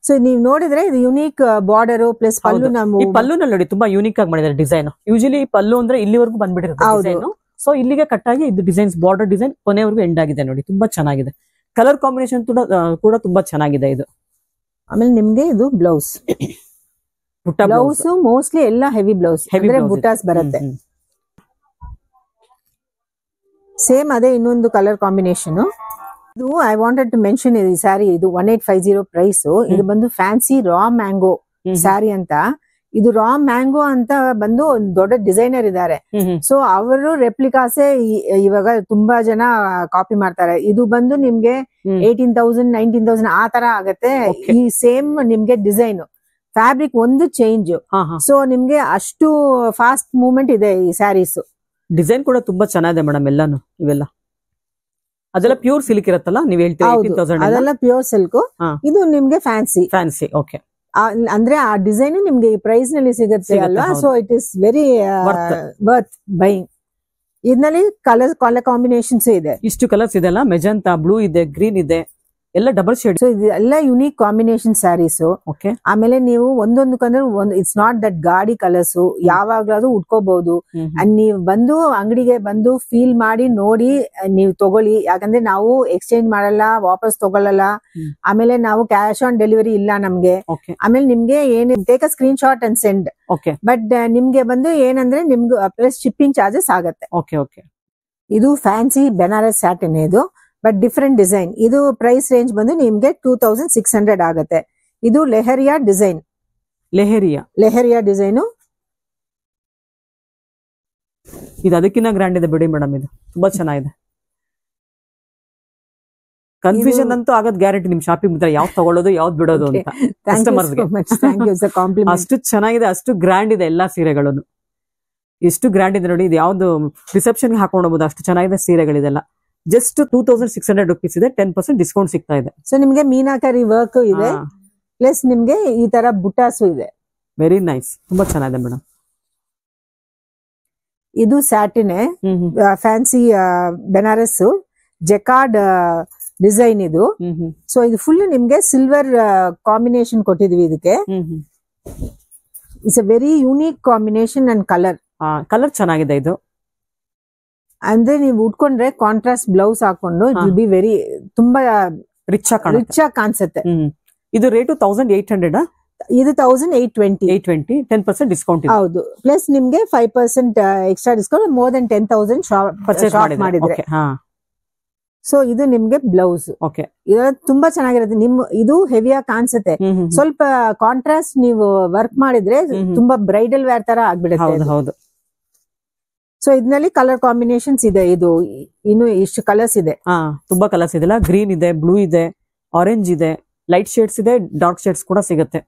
ಸೊ ನೀವ್ ನೋಡಿದ್ರೆ ಇದು ಯುನೀಕ್ ಬಾರ್ಡರ್ ಪ್ಲಸ್ ಪಲ್ಲು. ಈ ಪಲ್ಲುನಲ್ಲಿ ನೋಡಿ ತುಂಬಾ ಯೂನಿಕ್ ಆಗಿ ಮಾಡಿದ್ದಾರೆ ಡಿಸೈನ್. ಯೂಶಲಿ ಪಲ್ಲು ಅಂದ್ರೆ ಇಲ್ಲಿವರೆಗೂ ಬಂದ್ಬಿಟ್ಟಿರುತ್ತೆ. ಸೊ ಇಲ್ಲಿಗೆ ಕಟ್ ಆಗಿ ಇದು ಡಿಸೈನ್ಸ್, ಬಾರ್ಡರ್ ಡಿಸೈನ್ ಕೊನೆವರೆಗೂ ಎಂಡ್ ಆಗಿದೆ ನೋಡಿ, ತುಂಬಾ ಚೆನ್ನಾಗಿದೆ. ಕಲರ್ ಕಾಂಬಿನೇಷನ್ ಕೂಡ ತುಂಬಾ ಚೆನ್ನಾಗಿದೆ ಇದು. ಆಮೇಲೆ ನಿಮ್ಗೆ ಇದು ಬ್ಲೌಸ್ ಮೋಸ್ಟ್ಲಿ ಎಲ್ಲ ಹೆವಿ ಬ್ಲೌಸ್, ಬುಟಾಸ್ ಬರುತ್ತೆ. ಸೇಮ್ ಅದೇ ಇನ್ನೊಂದು ಕಲರ್ ಕಾಂಬಿನೇಷನ್. ಇದು ಐ ವಾಂಟೆಡ್ ಟು ಮೆನ್ಷನ್ ಈ ಸ್ಯಾರಿ. ಇದು 1850 ಪ್ರೈಸ್. ಇದು ಬಂದು ಫ್ಯಾನ್ಸಿ ರಾ ಮ್ಯಾಂಗೋ ಸ್ಯಾರಿ ಅಂತ. ಇದು ರಾ ಮ್ಯಾಂಗೋ ಅಂತ ಬಂದು ಒಂದು ದೊಡ್ಡ ಡಿಸೈನರ್ ಇದ್ದಾರೆ. ಸೊ ಅವರು ರೆಪ್ಲಿಕಾಸೆ ಇವಾಗ ತುಂಬಾ ಜನ ಕಾಪಿ ಮಾಡ್ತಾರೆ. ಇದು ಬಂದು ನಿಮ್ಗೆ 18,000 19,000 ಆ ತರ ಆಗತ್ತೆ. ಈ ಸೇಮ್ ನಿಮ್ಗೆ ಡಿಸೈನ್, ಫ್ಯಾಬ್ರಿಕ್ ಒಂದು ಚೇಂಜ್. ಸೊ ನಿಮ್ಗೆ ಅಷ್ಟು ಫಾಸ್ಟ್ ಮೂವ್ಮೆಂಟ್ ಇದೆ ಈ ಸ್ಯಾರೀಸ್. ಡಿಸೈನ್ ಕೂಡ ತುಂಬಾ ಚೆನ್ನಾಗಿದೆ ಮೇಡಮ್. ಎಲ್ಲಾನು ಇವೆಲ್ಲ ಅದೆಲ್ಲ ಪ್ಯೂರ್ ಸಿಲ್ಕ್ ಇರತ್ತಲ್ಲ, ನೀವ್ ಹೇಳ್ತೀವಿ ಅದೆಲ್ಲ ಪ್ಯೂರ್ ಸಿಲ್ಕ್. ಇದು ನಿಮ್ಗೆ ಫ್ಯಾನ್ಸಿ. ಓಕೆ, ಅಂದ್ರೆ ಆ ಡಿಸೈನ್ ನಿಮ್ಗೆ ಈ ಪ್ರೈಸ್ ನಲ್ಲಿ ಸಿಗುತ್ತೆ ಅಲ್ವಾ. So it is very worth buying. ಇದರಲ್ಲಿ ಕಲರ್ ಕಾಂಬಿನೇಷನ್ಸ್ ಇದೆ. ಇಷ್ಟು ಕಲರ್ಸ್ ಇದೆ ಅಲ್ಲ, ಮೆಜಂತಾ, ಬ್ಲೂ ಇದೆ, ಗ್ರೀನ್ ಇದೆ, ಎಲ್ಲ ಡಬಲ್ ಶೇಡ್. ಸೊ ಇದೆಲ್ಲ ಯುನೀಕ್ ಕಾಂಬಿನೇಷನ್ ಸ್ಯಾರೀಸ್. ಓಕೆ, ಆಮೇಲೆ ನೀವು ಒಂದೊಂದಕ್ಕಂದ್ರೆ ಇಟ್ಸ್ ನಾಟ್ ದಟ್ ಗಾಡಿ ಕಲರ್ಸ್, ಯಾವಾಗ್ಲಾದ್ರೂ ಉಟ್ಕೋಬಹುದು. ಅಂಡ್ ನೀವು ಬಂದು ಅಂಗಡಿಗೆ ಬಂದು ಫೀಲ್ ಮಾಡಿ ನೋಡಿ ನೀವು ತಗೊಳ್ಳಿ. ಯಾಕಂದ್ರೆ ನಾವು ಎಕ್ಸ್ಚೇಂಜ್ ಮಾಡಲ್ಲ, ವಾಪಸ್ ತಗೊಳ್ಳಲ್ಲ. ಆಮೇಲೆ ನಾವು ಕ್ಯಾಶ್ ಆನ್ ಡೆಲಿವರಿ ಇಲ್ಲ ನಮ್ಗೆ. ಆಮೇಲೆ ನಿಮ್ಗೆ ಏನ್ take a screen shot and send. But ನಿಮ್ಗೆ ಬಂದು ಏನಂದ್ರೆ ನಿಮ್ಗೆ ಪ್ಲಸ್ ಶಿಪ್ಪಿಂಗ್ ಚಾರ್ಜಸ್ ಆಗತ್ತೆ. ಇದು ಫ್ಯಾನ್ಸಿ ಬೆನಾರಸ್ ಸ್ಯಾಟಿನ್ ಇದು, ಬಟ್ ಡಿಫರೆಂಟ್ ಡಿಸೈನ್. ಇದು ಪ್ರೈಸ್ ರೇಂಜ್ ಬಂದು ನಿಮ್ಗೆ 2600 ಆಗುತ್ತೆ. ಇದು ಲೆಹರಿಯಾ ಡಿಸೈನ್. ಲೆಹರಿಯಾ ಡಿಸೈನು. ಇದು ಅದಕ್ಕಿಂತ ಗ್ರ್ಯಾಂಡ್ ಇದೆ ಬಿಡಿ ಮೇಡಮ್, ಇದು ತುಂಬಾ ಚೆನ್ನಾಗಿದೆ. ಕನ್ಫ್ಯೂಷನ್ ಅಂತೂ ಆಗೋದ್ ಗ್ಯಾರಂಟಿ ನಿಮ್ ಶಾಪಿಂಗ್ ಬಂದ್ರೆ ಯಾವ್ದು ತಗೊಳ್ಳೋದು ಯಾವ್ದು ಬಿಡೋದು ಅಂತ ಕಸ್ಟಮರ್ಸ್ಗೆ. ಅಷ್ಟು ಚೆನ್ನಾಗಿದೆ, ಅಷ್ಟು ಗ್ರ್ಯಾಂಡ್ ಇದೆ ಎಲ್ಲಾ ಸೀರೆಗಳು. ಎಷ್ಟು ಗ್ರ್ಯಾಂಡ್ ಇದೆ ನೋಡಿ, ಇದು ಯಾವ್ದು ರಿಸೆಪ್ಷನ್ ಗೆ ಹಾಕೊಂಡು ಹೋಗ್ಬೋದು, ಅಷ್ಟು ಚೆನ್ನಾಗಿದೆ ಸೀರೆಗಳಿದೆಲ್ಲ. ಜಸ್ಟ್ 2600 rupees ಇದೆ, 10% ಡಿಸ್ಕೌಂಟ್ ಸಿಗ್ತಾ ಇದೆ. ಸೊ ನಿಮ್ಗೆ ಮೀನಾಕರಿ ವರ್ಕ್ ಇದೆ, ಪ್ಲಸ್ ನಿಮ್ಗೆ ಈ ತರ ಬುಟಾಸು ಇದೆ. ವೆರಿ ನೈಸ್, ತುಂಬಾ ಚೆನ್ನಾಗಿದೆ ಮೇಡಮ್. ಇದು satin fancy Banaras jacquard design ಇದು. ಸೊ ಇದು ಫುಲ್ ನಿಮ್ಗೆ ಸಿಲ್ವರ್ ಕಾಂಬಿನೇಷನ್ ಕೊಟ್ಟಿದ್ವಿ ಇದಕ್ಕೆ. It's a very unique combination and colour ಚೆನ್ನಾಗಿದೆ ಇದು. ಅಂದ್ರೆ ನೀವು ಉಟ್ಕೊಂಡ್ರೆ ಕಾಂಟ್ರಾಸ್ಟ್ ಬ್ಲೌಸ್ ಹಾಕೊಂಡು ಇಟ್ ವಿಲ್ ಬಿ ವೆರಿ ತುಂಬಾ ರಿಚ್ ಆಗಿ ಕಾಣಿಸುತ್ತೆ. ಇದು ರೇಟು 1800. ಇದು 1820. 10% ಡಿಸ್ಕೌಂಟ್. ಹೌದು, ಪ್ಲಸ್ ನಿಮ್ಗೆ 5% extra discount, more than 10,000 purchase ಮಾಡಿದ್ರೆ. ಸೊ ಇದು ನಿಮ್ಗೆ ಬ್ಲೌಸ್. ಇದೆಲ್ಲ ತುಂಬಾ ಚೆನ್ನಾಗಿರುತ್ತೆ. ಇದು ಹೆವಿಯಾಗಿ ಕಾಣಿಸುತ್ತೆ. ಸ್ವಲ್ಪ ಕಾಂಟ್ರಾಸ್ಟ್ ನೀವು ವರ್ಕ್ ಮಾಡಿದ್ರೆ ತುಂಬಾ ಬ್ರೈಡಲ್ ವೇರ್ ತರ ಆಗ್ಬಿಡುತ್ತೆ. ಸೊ ಇದರಲ್ಲಿ ಕಲರ್ ಕಾಂಬಿನೇಷನ್ಸ್ ಇದೆ. ಇದು ಇನ್ನು ಇಷ್ಟು ಕಲರ್ಸ್ ಇದೆ. ತುಂಬಾ ಕಲರ್ಸ್ ಇದೆಲ್ಲ. ಗ್ರೀನ್ ಇದೆ, ಬ್ಲೂ ಇದೆ, ಆರೆಂಜ್ ಇದೆ, ಲೈಟ್ ಶೇಡ್ಸ್ ಇದೆ, ಡಾರ್ಕ್ ಶೇಡ್ಸ್ ಕೂಡ ಸಿಗುತ್ತೆ.